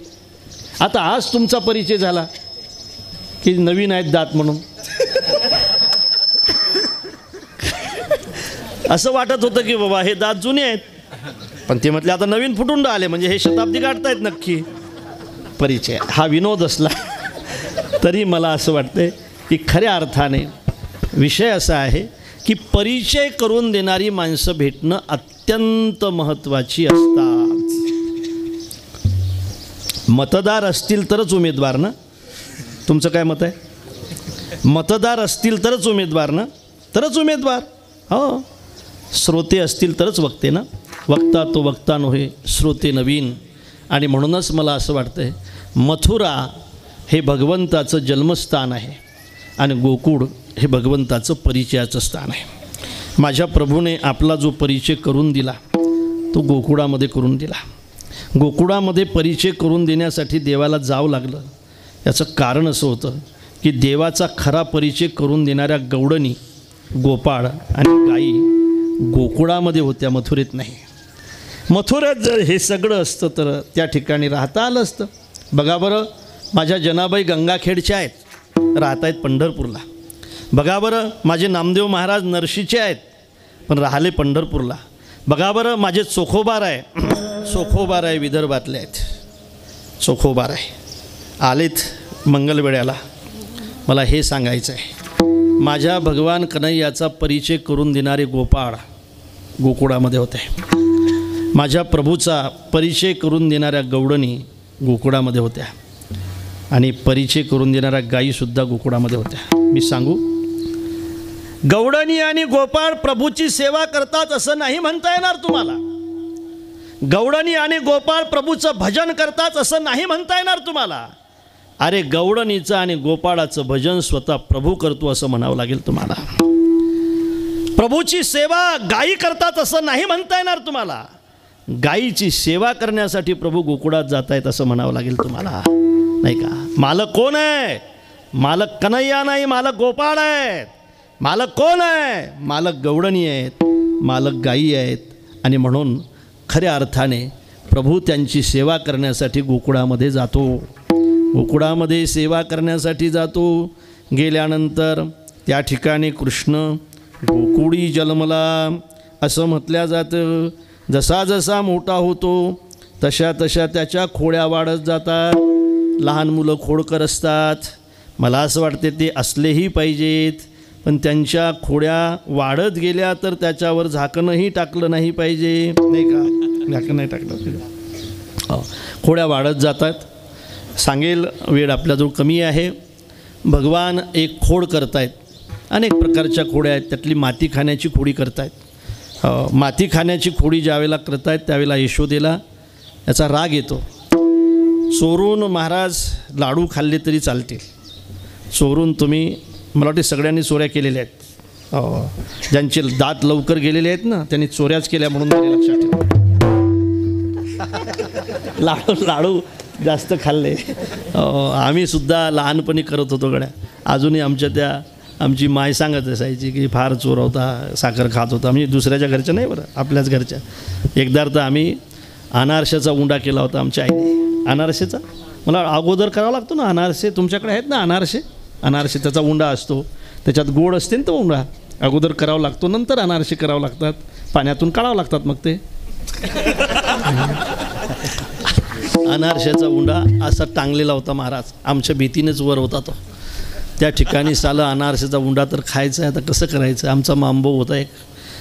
आता आज तुमचा परिचय झाला की नवीन आहेत दात म्हणून. असं वाटत होतं की बाबा हे दात जुने आहेत, पण ते म्हटले आता नवीन फुटून आले म्हणजे हे शताब्दी गाठतायत नक्की. परिचय हा विनोद असला तरी मला असं वाटतं की खऱ्या अर्थाने विषय असा आहे की परिचय करून देणारी माणसं भेटणं अत्यंत महत्त्वाची असतात. मतदार असतील तरच उमेदवार ना? तुमचं काय मत आहे? मतदार असतील तरच उमेदवार ना? तरच उमेदवार. हो, श्रोते असतील तरच वक्ते ना? वक्ता तो वक्ता नव्हे, श्रोते नवीन. आणि म्हणूनच मला असं वाटतं मथुरा हे भगवंताचं जन्मस्थान आहे आणि गोकुळ हे भगवंताचं परिचयाचं स्थान आहे. माझ्या प्रभूने आपला जो परिचय करून दिला तो गोकुळामध्ये करून दिला. गोकुळामध्ये परिचय करून देण्यासाठी देवाला जावं लागलं. याचं कारण असं होतं की देवाचा खरा परिचय करून देणाऱ्या गवळणी, गोपाळ आणि गाई गोकुळामध्ये होत्या, मथुरेत नाही. मथुरेत जर हे सगळं असतं तर त्या ठिकाणी राहता आलं असतं. बघा बरं, माझ्या जनाबाई गंगाखेडच्या आहेत, राहत आहेत पंढरपूरला. बघा बरं, माझे नामदेव महाराज नरशीचे आहेत पण राहिले पंढरपूरला. बघा बरं, माझे चोखोबार आहे विदर्भातले आहेत, चोखोबार आहे, आलेत मंगलवेळ्याला. मला हे सांगायचं आहे, माझ्या भगवान कन्हैयाचा परिचय करून देणारे गोपाळ गोकुळामध्ये होते. माझ्या प्रभूचा परिचय करून देणाऱ्या गवळणी गोकुळामध्ये होत्या आणि परिचय करून देणाऱ्या गायीसुद्धा गोकुळामध्ये होत्या. मी सांगू, गवळणी आणि गोपाळ प्रभूची सेवा करतात असं नाही म्हणता येणार तुम्हाला. गवळणी आणि गोपाळ प्रभूचं भजन करतात असं नाही म्हणता येणार तुम्हाला. अरे, गवळणीचं आणि गोपाळाचं भजन स्वतः प्रभू करतो असं म्हणावं लागेल तुम्हाला. प्रभूची सेवा गायी करतात असं नाही म्हणता येणार तुम्हाला. गायीची सेवा करण्यासाठी प्रभू गोकुळात जात आहेत असं म्हणावं लागेल तुम्हाला, नाही का. मालक कोण आहे? मालक कन्हैया नाही, मालक गोपाळ आहेत. मालक कोण आहे? मालक गवळणी आहेत, मालक गायी आहेत. आणि म्हणून खऱ्या अर्थाने प्रभू त्यांची सेवा करण्यासाठी गोकुळामध्ये जातो, गोकुळामध्ये सेवा करण्यासाठी जातो. गेल्यानंतर त्या ठिकाणी कृष्ण गोकुळी जन्मला असं म्हटलं जातं. जसा जसा मोठा होतो तशा तशा त्याच्या खोड्या वाढत जातात. लहान मुलं खोडकर असतात, मला असं वाटते ते असलेही पाहिजेत, पण त्यांच्या खोड्या वाढत गेल्या तर त्याच्यावर झाकणही टाकलं नाही पाहिजे, नाही का. झाकण नाही टाकलं पाहिजे. खोड्या वाढत जातात. सांगेल, वेळ आपल्याजवळ कमी आहे. भगवान एक खोड करतायत, अनेक प्रकारच्या खोड्या आहेत. त्यातली माती खाण्याची खोडी करतायत. माती खाण्याची खोडी ज्यावेळेला करतायत त्यावेळेला यशोदेला याचा राग येतो. चोरून महाराज लाडू खाल्ले तरी चालतील. चोरून तुम्ही, मला वाटते सगळ्यांनी चोऱ्या केलेल्या आहेत. ज्यांचे दात लवकर गेलेले आहेत ना त्यांनी चोऱ्याच केल्या म्हणून तरी लक्षात ठेवा. लाडू जास्त खाल्ले. आम्हीसुद्धा लहानपणी करत होतो गड्या. अजूनही आमची माय सांगत असायची की फार चोर होता, साखर खात होता. म्हणजे दुसऱ्याच्या घरच्या नाही बरं, आपल्याच घरच्या. एकदा तर आम्ही अनारशाचा उंडा केला होता आमच्या आईने. अनारसेचा मला अगोदर करावा लागतो ना. अनारसे तुमच्याकडे आहेत ना? अनारसे त्याचा उंडा असतो, त्याच्यात गोड असते ना तो उंडा. अगोदर करावा लागतो, नंतर अनारसे करावं लागतात, पाण्यातून काढावं लागतात मग ते. अनारशाचा उंडा असा टांगलेला होता महाराज, आमच्या भीतीनेच वर होता तो. त्या ठिकाणी साला अनारशाचा उंडा तर खायचा आहे, आता कसं करायचं. आमचा मांबो होता एक,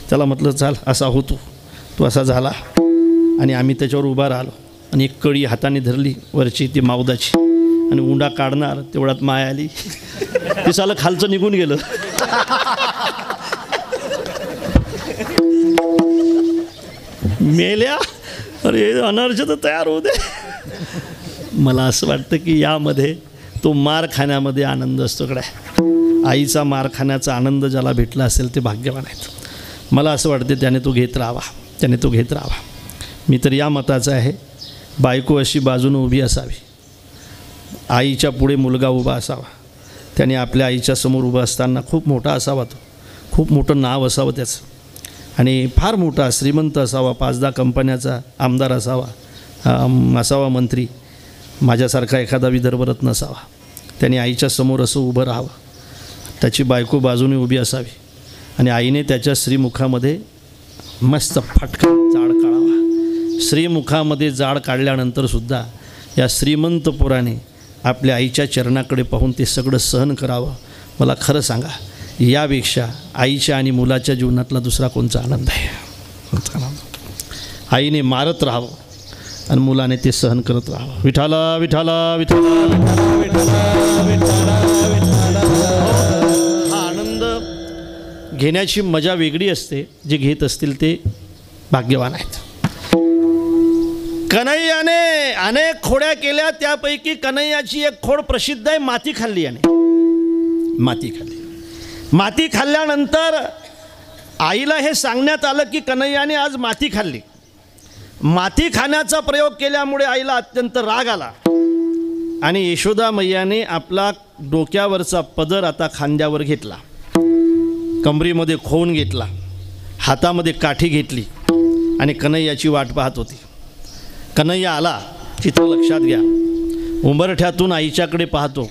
त्याला म्हटलं चाल असा होतो, तो असा झाला आणि आम्ही त्याच्यावर उभा राहिलो आणि एक कळी हाताने धरली वरची ती मावदाची आणि उंडा काढणार तेवढ्यात माय आली. ते साला खालचं निघून गेलं. मेल्या, अरे अनारसे तर तयार होऊ दे. मला असं वाटतं की यामध्ये तो मार खाण्यामध्ये आनंद असतो. कडे आईचा मार खाण्याचा आनंद ज्याला भेटला असेल ते भाग्यवान आहेत. मला असं वाटते त्याने तो घेत राहावा. मी तर या मताचा आहे, बायको अशी बाजूने उभी असावी, आईच्या पुढे मुलगा उभा असावा. त्याने आपल्या आईच्या समोर उभा असताना खूप मोठा असावा, तो खूप मोठं नाव असावं त्याचं, आणि फार मोठा श्रीमंत असावा, 5-10 कंपन्याचा आमदार असावा मंत्री, माझ्यासारखा एखादा विदर्भरत्न असावा. त्याने आईच्या समोर असं उभं राहावं. त्याची बायको बाजूने उभी असावी आणि आईने त्याच्या श्रीमुखामध्ये मस्त फटका जाळ काढावा. श्रीमुखामध्ये जाळ काढल्यानंतरसुद्धा या श्रीमंत पुराने आपल्या आईच्या चरणाकडे पाहून ते सगळं सहन करावं. मला खरं सांगा, यापेक्षा आईच्या आणि मुलाच्या जीवनातला दुसरा कोणता आनंद आहे? आईने मारत राहावं आणि मुलाने ते सहन करत राहावं. विठाला विठाला विठाला. हा आनंद घेण्याची मजा वेगळी असते. जे घेत असतील ते भाग्यवान आहेत. कन्हैयाने अनेक खोड्या केल्या, त्यापैकी कन्हैयाची एक खोड प्रसिद्ध आहे, माती खाल्ली. याने माती खाल्ल्यानंतर आईला हे सांगण्यात आलं की कन्हैयाने आज माती खाल्ली. माती खाण्याचा प्रयोग केल्यामुळे आईला अत्यंत राग आला आणि यशोदा मैयाने आपला डोक्यावरचा पदर आता खांद्यावर घेतला, कमरीमध्ये खोन घेतला, हातामध्ये काठी घेतली आणि कन्हैयाची वाट पाहत होती. कन्हैया आला. चित्र लक्षात घ्या. उंबरठ्यातून आईच्याकडे पाहतो.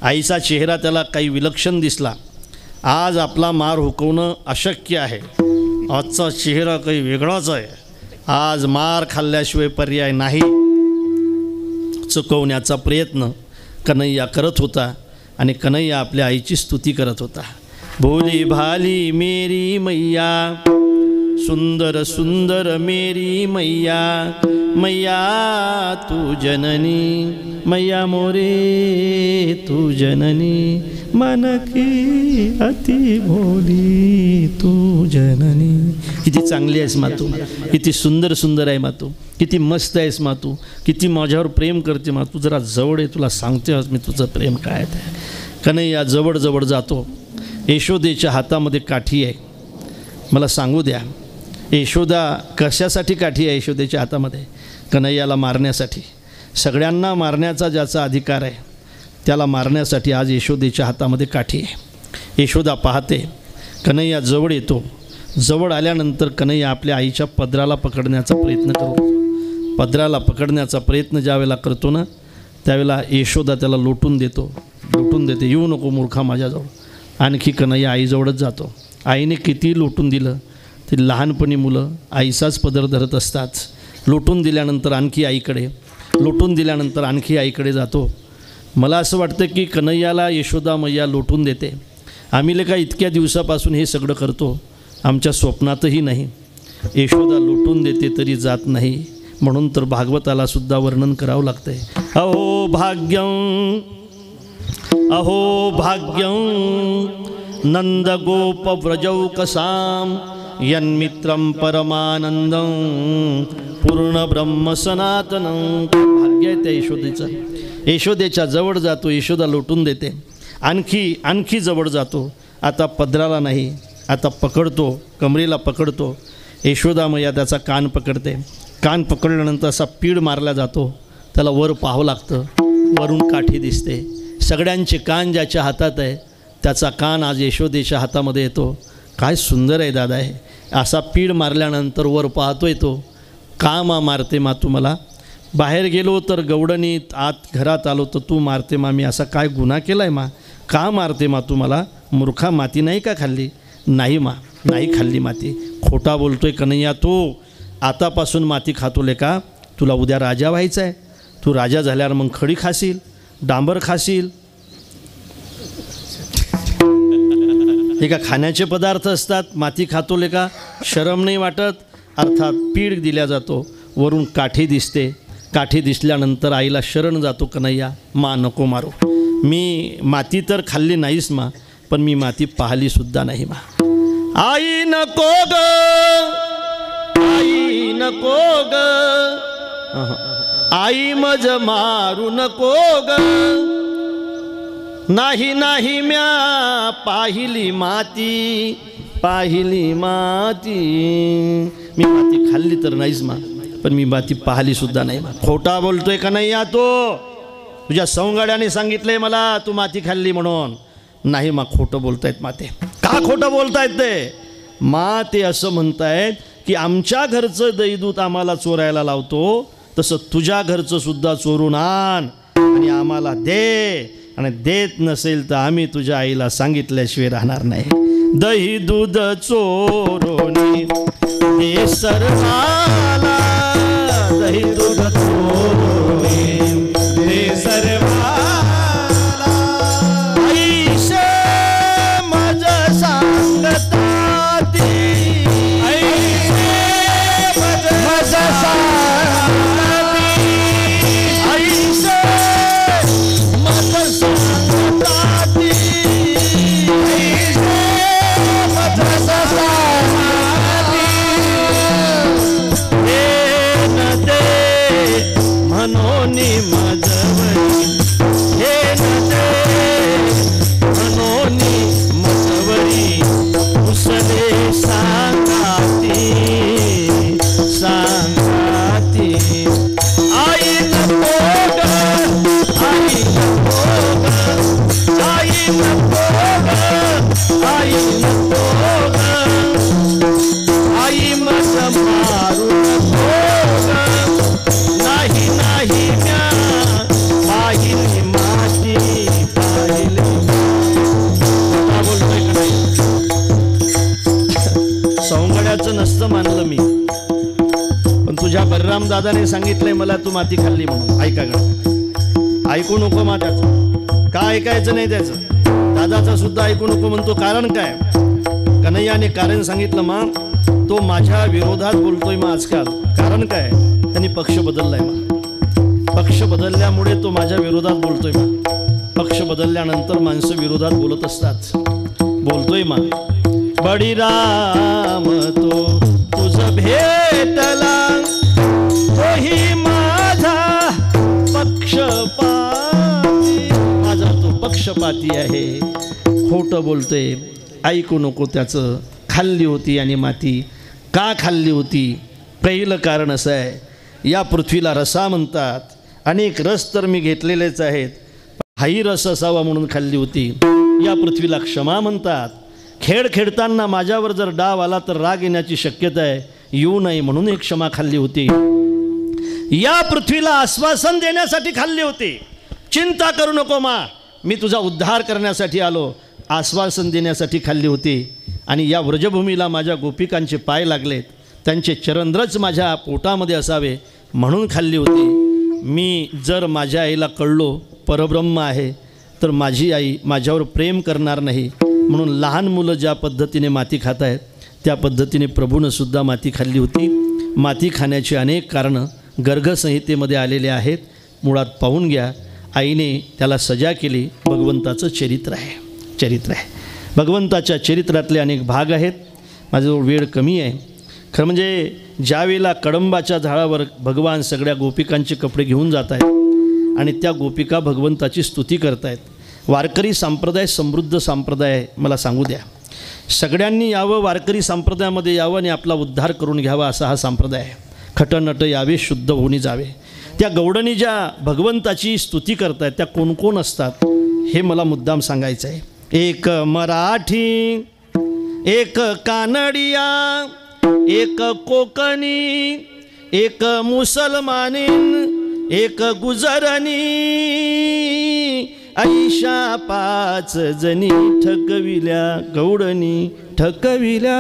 आईचा चेहरा त्याला काही विलक्षण दिसला. आज आपला मार हुकवणं अशक्य आहे. आजचा चेहरा काही वेगळाच आहे. आज मार खाल्ल्याशिवाय पर्याय नाही. चुकवण्याचा प्रयत्न कन्हैया करत होता आणि कन्हैया आपल्या आईची स्तुती करत होता. भोली भाली मेरी मैया, सुंदर सुंदर मेरी मैया, मैया तू जननी, मैया मोरे तू जननी, मन की अति भोली तू जननी. किती चांगली आहेस मातू, किती सुंदर सुंदर आहे मातू, किती मस्त आहेस मातू, किती माझ्यावर प्रेम करते मातू. जरा जवळ आहे, तुला सांगते आज मी तुझं प्रेम काय आहे. कन्हैया जवळ जवळ जातो. यशोदेच्या हातामध्ये काठी आहे. मला सांगू द्या, यशोदा कशासाठी काठी आहे यशोदेच्या हातामध्ये? कन्हैयाला मारण्यासाठी. सगळ्यांना मारण्याचा ज्याचा अधिकार आहे त्याला मारण्यासाठी आज यशोदेच्या हातामध्ये काठी आहे. यशोदा पाहते. कन्हैया जवळ येतो. जवळ आल्यानंतर कन्हैया आपल्या आईच्या पदराला पकडण्याचा प्रयत्न करतो. पदराला पकडण्याचा प्रयत्न ज्यावेळेला करतो ना, त्यावेळेला यशोदा त्याला लोटून देते. येऊ नको मूर्खा माझ्याजवळ. आणखी कन्हैया आईजवळच जातो. आईने किती लोटून दिलं, ती लहानपणी मुलं आईचाच पदर धरत असतात. लोटून दिल्यानंतर आणखी आईकडे, लोटून दिल्यानंतर आणखी आईकडे जातो. मला असं वाटतं की कन्हैयाला यशोदा मैया लोटून देते. आम्ही लेका इतक्या दिवसापासून हे सगळं करतो, आमच्या स्वप्नातही नाही. यशोदा लोटून देते तरी जात नाही. म्हणून तर भागवताला सुद्धा वर्णन करावं लागतंय. अहो भाग्यं, अहो भाग्यं नंदगोपव्रजौकसां यन्मित्रं परमानंदं पूर्ण ब्रह्म सनातनं. भाग्य आहे त्या यशोदेचं. यशोदेच्या जवळ जातो. यशोदा लोटून देते. आणखी जवळ जातो. आता पदराला नाही, आता पकडतो, कमरेला पकडतो. यशोदा मैया त्याचा कान पकडते. कान पकडल्यानंतर असा पीड मारला जातो. त्याला वर पाहावं लागतं. वरून काठी दिसते. सगळ्यांचे कान ज्याच्या हातात आहे त्याचा कान आज यशोदेच्या हातामध्ये येतो. काय सुंदर आहे दादा आहे. असा पीड मारल्यानंतर वर पाहतोय तो. का मारते मा तू मला? बाहेर गेलो तर गवडणीत, आत घरात आलो तर तू मारते मा. मी असा काय गुन्हा केला आहे मा? का मारते मा तू मला? मूर्खा, माती नाही का खाल्ली? नाही मा, नाही खाल्ली माती. खोटा बोलतोय कन्हैया तू. आतापासून माती खातो लेका. तुला उद्या राजा व्हायचं आहे. तू राजा झाल्यावर मग खडी खाशील, डांबर खाशील. हे का खाण्याचे पदार्थ असतात. माती खातो लेका, शरम नाही वाटत? अर्थात पीड दिल्या जातो. वरून काठी दिसते. काठी दिसल्यानंतर आईला शरण जातो कन्हैया. मा नको मारू. मी माती तर खाल्ली नाहीस मा, पण मी माती पाहिलीसुद्धा नाही मा. आई नको ग, आई नको ग, आई मज मारू नको ग. नाही नाही म्या पाहिली माती, पाहिली माती. मी माती खाल्ली तर नाहीच मा, पण मी माती पाहिली सुद्धा नाही मा. खोटा बोलतोय का नाही या तो? तुझ्या सौंगाड्याने सांगितलंय मला तू माती खाल्ली म्हणून. नाही मा, खोटं बोलतायत माते. का खोटं बोलतायत ते? मा ते असं म्हणतायत की आमच्या घरचं दैदूत आम्हाला चोरायला लावतो, तसं तुझ्या घरचं सुद्धा चोरून आण आणि आम्हाला दे. आणि देत नसेल तर आम्ही तुझ्या आईला सांगितल्याशिवाय राहणार नाही. दही दूध चोरोनी दे सर्वाला, दही दूध चोरोनी दे सर्वाला. ऐशे मज सांगता ती, ऐशे मज सांगता ती, ऐशे मज सांगता ती, ऐशे मज सांगता ती. म्हणून मजवरी, हे नदे म्हणून मजवरी, उसले सांगाती, सांगाती. दादाने सांगितलंय मला तू माती खाल्ली म्हणून. ऐका ग, ऐकू नको मा त्याचं, का ऐकायचं नाही त्याचं. दादाचा सुद्धा ऐकू नको म्हणतो. कारण काय? कन्हैयाने कारण सांगितलं मा, तो माझ्या विरोधात बोलतोय मा आजकाल. कारण काय? त्यांनी पक्ष बदललाय मा. पक्ष बदलल्यामुळे तो माझ्या विरोधात बोलतोय मा. पक्ष बदलल्यानंतर माणसं विरोधात बोलत असतात. बोलतोय मा, बळीराम तो तुझ भेटला, तोही माझा पक्षपाती. माझा तो पक्षपाती आहे, खोटं बोलतोय. ऐकू नको त्याचं. खाल्ली होती आणि माती. का खाल्ली होती? पहिलं कारण असं आहे, या पृथ्वीला रसा म्हणतात. अनेक रस तर मी घेतलेलेच आहेत, हाही रस असावा म्हणून खाल्ली होती. या पृथ्वीला क्षमा म्हणतात. खेळ खेळताना माझ्यावर जर डाव आला तर राग येण्याची शक्यता आहे, येऊ नये म्हणून एक क्षमा खाल्ली होती. या पृथ्वीला आश्वासन देण्यासाठी खाल्ली होती. चिंता करू नको मा, मी तुझा उद्धार करण्यासाठी आलो. आश्वासन देण्यासाठी खाल्ली होती. आणि या व्रजभूमीला माझ्या गोपिकांचे पाय लागलेत, त्यांचे चरणद्रच माझ्या पोटामध्ये असावे म्हणून खाल्ली होती. मी जर माझ्या आईला कळलो परब्रह्म आहे, तर माझी आई माझ्यावर प्रेम करणार नाही. म्हणून लहान मुलं ज्या पद्धतीने माती खात आहेत, त्या पद्धतीने प्रभूनंसुद्धा माती खाल्ली होती. माती खाण्याची अनेक कारणं गर्गसंहितेमध्ये आलेले आहेत. मुळात पाहून घ्या. आईने त्याला सजा केली. भगवंताचं चरित्र आहे. चरित्र आहे. भगवंताच्या चरित्रातले अनेक भाग आहेत. माझ्याजवळ वेळ कमी आहे. खरं म्हणजे ज्या वेळेला कडंबाच्या झाडावर भगवान सगळ्या गोपिकांचे कपडे घेऊन जात आहेत आणि त्या गोपिका भगवंताची स्तुती करत आहेत. वारकरी संप्रदाय समृद्ध संप्रदाय आहे. मला सांगू द्या, सगळ्यांनी यावं, वारकरी संप्रदायामध्ये यावं आणि आपला उद्धार करून घ्यावा असा हा संप्रदाय आहे. खटनट यावे, शुद्ध होऊन जावे. त्या गौडणी ज्या भगवंताची स्तुती करत आहेत त्या कोण कोण असतात हे मला मुद्दाम सांगायचं आहे. एक मराठी, एक कानडिया, एक कोकणी, एक मुसलमानीन, एक गुजरनी, ऐशा 5 जणी ठकविल्या गौडनी. ठकविल्या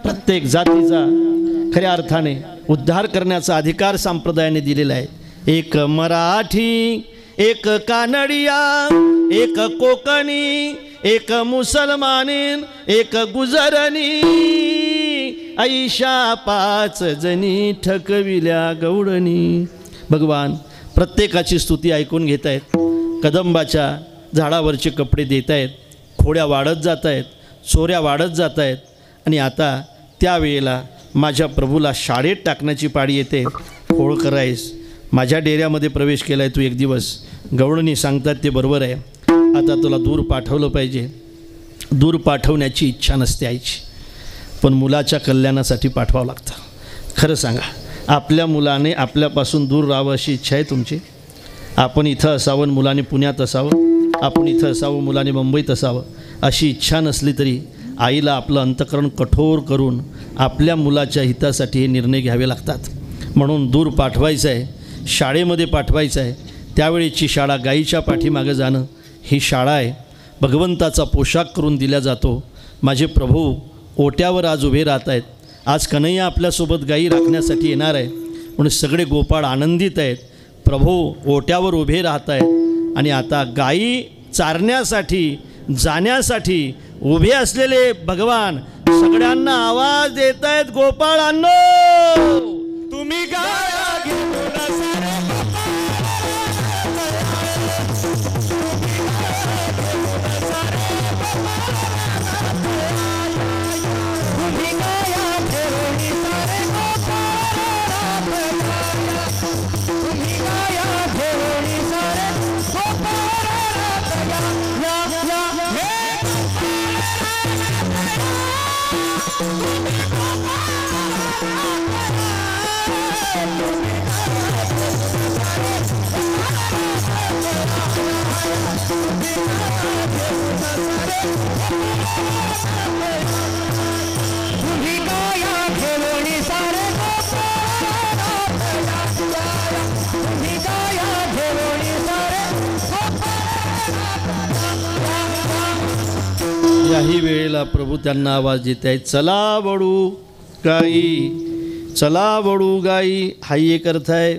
प्रत्येक जातीचा खऱ्या अर्थाने उद्धार करण्याचा अधिकार संप्रदायाने दिलेला आहे. एक मराठी, एक कानडिया, एक कोकणी, एक मुसलमानीन, एक गुजरनी, ऐशा 5 जणी ठकविल्या गौडनी. भगवान प्रत्येकाची स्तुती ऐकून घेत आहेत. कदंबाच्या झाडावरचे कपडे देत आहेत. खोड्या वाढत जात आहेत, चोऱ्या वाढत जात आहेत. आणि आता त्यावेळेला माझ्या प्रभूला शाळेत टाकण्याची पाळी येते. खोळ करायस, माझ्या डेऱ्यामध्ये प्रवेश केला आहे तू एक दिवस. गवळणी सांगतात ते बरोबर आहे. आता तुला दूर पाठवलं पाहिजे. दूर पाठवण्याची इच्छा नसते आईची, पण मुलाच्या कल्याणासाठी पाठवावं लागतं. खरं सांगा, आपल्या मुलाने आपल्यापासून दूर राहावं अशी इच्छा आहे तुमची? आपण इथं असावं, मुलाने पुण्यात असावं. आपण इथं असावं, मुलाने मुंबईत असावं अशी इच्छा नसली तरी आईला आपलं अंतःकरण कठोर करून आपल्या मुलाच्या हितासाठी हे निर्णय घ्यावे लागतात. म्हणून दूर पाठवायचं आहे, शाळेमध्ये पाठवायचं आहे. त्यावेळेची शाळा गाईच्या पाठीमागं जाणं ही शाळा आहे. भगवंताचा पोशाख करून दिला जातो. माझे प्रभू ओट्यावर आज उभे राहत आहेत. आज कन्हैया आपल्यासोबत गाई राखण्यासाठी येणार आहे म्हणून सगळे गोपाळ आनंदित आहेत. प्रभू ओट्यावर उभे राहत आहेत आणि आता गाई चारण्यासाठी जाण्यासाठी उभे असलेले भगवान सगळ्यांना आवाज देत आहेत, गोपाळांनो तुम्ही गाया घेऊन याही वेळेला प्रभू त्यांना आवाज देत आहेत, चला वळू गाई चला वळू गाई, हाही एक अर्थ आहे.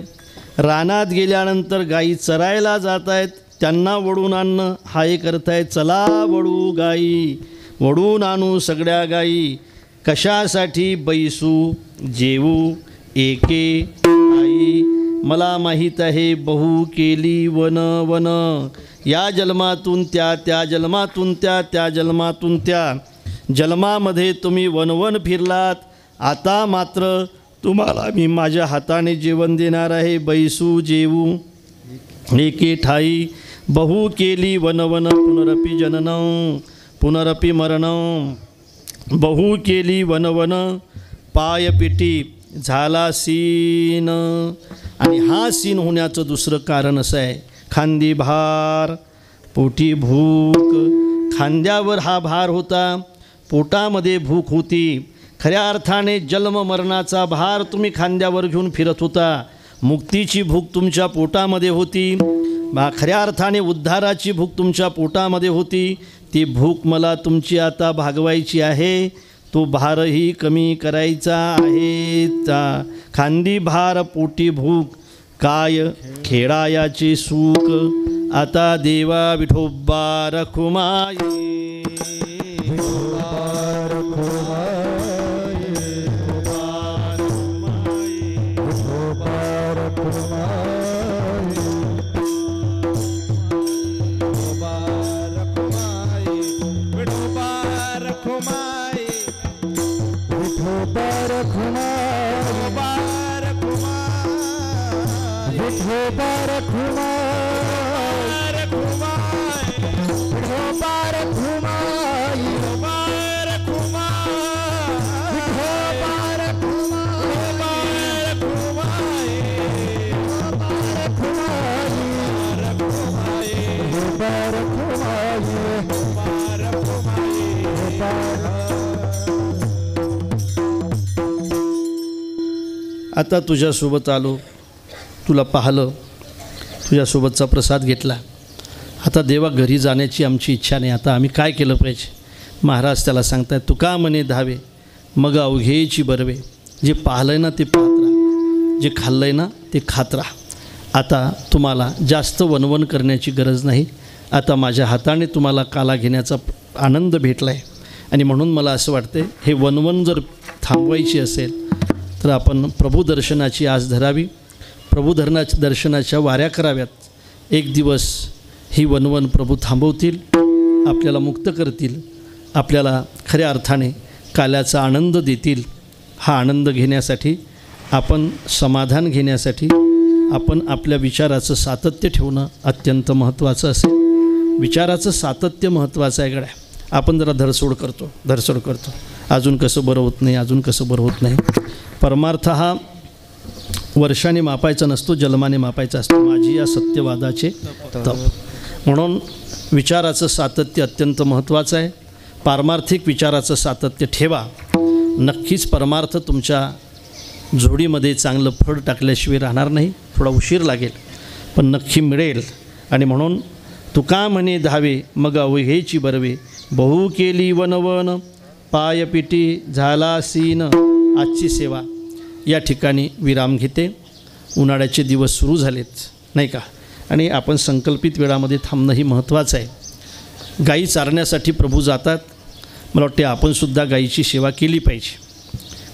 रानात गेल्यानंतर गाई चरायला जात आहेत, त्यांना वळून आणणं, हा एक अर्थ आहे. चला वळू गाई, वळून आणू सगळ्या गाई. कशासाठी? बैसू जेवू एके आई. मला माहीत आहे बहु केली वन वन, या जन्मातून त्या, त्या जन्मातून त्या, त्या जन्मातून त्या. जन्मामध्ये तुम्ही वनवन फिरलात, आता मात्र तुम्हाला मी माझ्या हाताने जेवण देणार आहे. बैसू जेवू एके ठाई, बहु केली वनवन, पुनरपि जननं पुनरपि मरणं. बहु केली वनवन, पायपिटी झाला सीन. आणि हा सीन होण्याचं दुसरं कारण असं आहे, खांदी भार पोटी भूक. खांद्यावर हा भार होता, पोटामध्ये भूक होती. खऱ्या अर्थाने जन्म मरणाचा भार तुम्ही खांद्यावर घेऊन फिरत होता. मुक्तीची भूक तुमच्या पोटामध्ये होती, खऱ्या अर्थाने उद्धाराची भूक तुमच्या पोटामध्ये होती. ती भूक मला तुमची आता भागवायची आहे, तो भारही कमी करायचा आहे. खांदी भार पोटी भूक, काय खेळायाचे सुख. आता देवा विठोबा रखुमाई. आता तुझ्यासोबत आलो, तुला पाहिलं, तुझ्यासोबतचा प्रसाद घेतला. आता देवा घरी जाण्याची आमची इच्छा नाही. आता आम्ही काय केलं पाहिजे? महाराज त्याला सांगतायत, तुका म्हणे धावे मग अवघेची बरवे. जे पाहिलं आहे ना ते पाहत राहा, जे खाल्लं आहे ना ते खात राहा. आता तुम्हाला जास्त वनवन करण्याची गरज नाही. आता माझ्या हाताने तुम्हाला काला घेण्याचा आनंद भेटला आहे. आणि म्हणून मला असं वाटते, हे वनवन जर थांबवायची असेल तर आपण प्रभुदर्शनाची आस धरावी. दर्शनाच्या वाऱ्या कराव्यात. एक दिवस ही वनवन प्रभू थांबवतील, आपल्याला मुक्त करतील, आपल्याला खऱ्या अर्थाने काल्याचा आनंद देतील. हा आनंद घेण्यासाठी, आपण समाधान घेण्यासाठी आपण आपल्या विचाराचं सातत्य ठेवणं अत्यंत महत्त्वाचं असेल. विचाराचं सातत्य महत्त्वाचं आहे. गड्या आपण जरा धरसोड करतो, अजून कसं बरं होत नाही, अजून कसं बरं होत नाही. परमार्थ हा वर्षाने मापायचा नसतो, जन्माने मापायचा असतो. माझी या सत्यवादाचे तप. म्हणून विचाराचं सातत्य अत्यंत महत्त्वाचं आहे. पारमार्थिक विचाराचं सातत्य ठेवा. नक्कीच परमार्थ तुमच्या जोडीमध्ये चांगलं फळ टाकल्याशिवाय राहणार नाही. थोडा उशीर लागेल पण नक्की मिळेल. आणि म्हणून तुका म्हणे धावे मग अवघेची बरवे. बहु केली वनवन, पायपिटी झाला सीन. आजची सेवा या ठिकाणी विराम घेते. उन्हाळ्याचे दिवस सुरू झालेत नाही का, आणि आपण संकल्पित वेळामध्ये थांबणं ही महत्त्वाचं आहे. गायी चारण्यासाठी प्रभू जातात. मला वाटते आपणसुद्धा गायीची सेवा केली पाहिजे.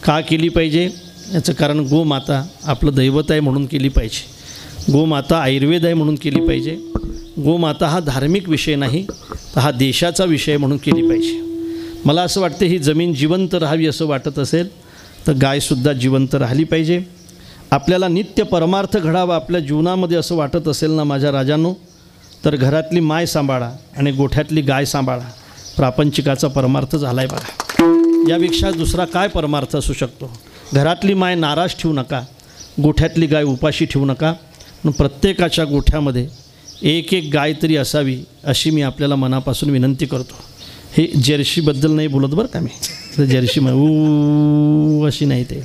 का केली पाहिजे याचं कारण, गोमाता आपलं दैवत आहे म्हणून केली पाहिजे. गोमाता आयुर्वेद आहे म्हणून केली पाहिजे. गोमाता हा धार्मिक विषय नाही, तर हा देशाचा विषय म्हणून केली पाहिजे. मला असं वाटते ही जमीन जिवंत राहावी असं वाटत असेल तर गायसुद्धा जिवंत राहिली पाहिजे. आपल्याला नित्य परमार्थ घडावा आपल्या जीवनामध्ये असं वाटत असेल ना माझ्या राजांनो, तर घरातली माय सांभाळा आणि गोठ्यातली गाय सांभाळा. प्रापंचिकाचा परमार्थ झाला आहे बघा. यापेक्षा दुसरा काय परमार्थ असू शकतो? घरातली माय नाराज ठेवू नका, गोठ्यातली गाय उपाशी ठेवू नका. प्रत्येकाच्या गोठ्यामध्ये एक एक गाय तरी असावी अशी मी आपल्याला मनापासून विनंती करतो. हे जर्शीबद्दल नाही बोलत बरं का मी, तर जर्शी अशी नाही, ते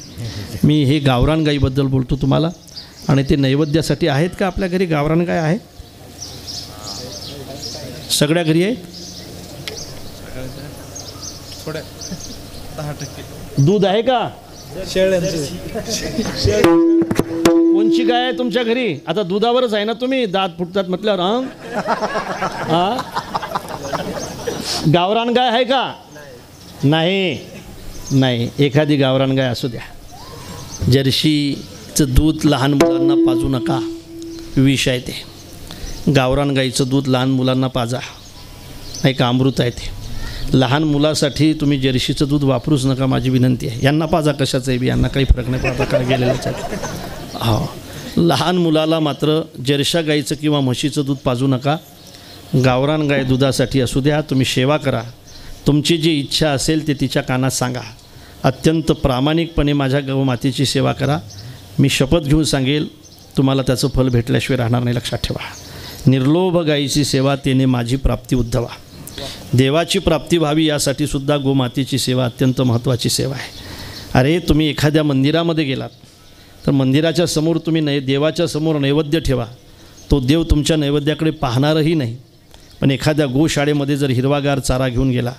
मी हे गावरान गाईबद्दल बोलतो तुम्हाला. आणि ते नैवेद्यासाठी आहेत का आपल्या घरी गावरान गाय आहे? सगळ्या घरी आहे? 10% दूध आहे का? कोणची गाय आहे तुमच्या घरी? आता दुधावरच आहे ना तुम्ही, दात फुटतात म्हटल्यावर. हां, गावरान गाय आहे का? नाही नाही, एखादी गावरान गाय असू द्या. जर्शीचं दूध लहान मुलांना पाजू नका, विष आहे ते. गावरान गाईचं दूध लहान मुलांना पाजा, नाही का, अमृत आहे ते. लहान मुलासाठी तुम्ही जर्शीचं दूध वापरूच नका, माझी विनंती आहे. यांना पाजा कशाचं आहे बी, यांना काही फरक नाही पडता, काय गेलेलंच आहे. हो, लहान मुलाला मात्र जर्शा गाईचं किंवा म्हशीचं दूध पाजू नका. गावरान गाय दुधासाठी असू द्या. तुम्ही सेवा करा, तुमची जी इच्छा असेल ते तिच्या कानात सांगा. अत्यंत प्रामाणिकपणे माझ्या गौमातेची सेवा करा. मी शपथ घेऊन सांगेल, तुम्हाला त्याचं फल भेटल्याशिवाय राहणार नाही. लक्षात ठेवा, निर्लोभ गायीची सेवा तेने माझी प्राप्ती उद्धवा. देवाची प्राप्ती व्हावी यासाठी सुद्धा गोमातेची सेवा अत्यंत महत्त्वाची सेवा आहे. अरे, तुम्ही एखाद्या मंदिरामध्ये गेलात तर मंदिराच्या समोर तुम्ही देवाच्या समोर नैवेद्य ठेवा, तो देव तुमच्या नैवेद्याकडे पाहणारही नाही. पण एखाद्या गोशाळेमध्ये जर हिरवागार चारा घेऊन गेला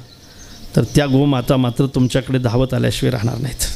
तर त्या गोमाता मात्र तुमच्याकडे धावत आल्याशिवाय राहणार नाहीत.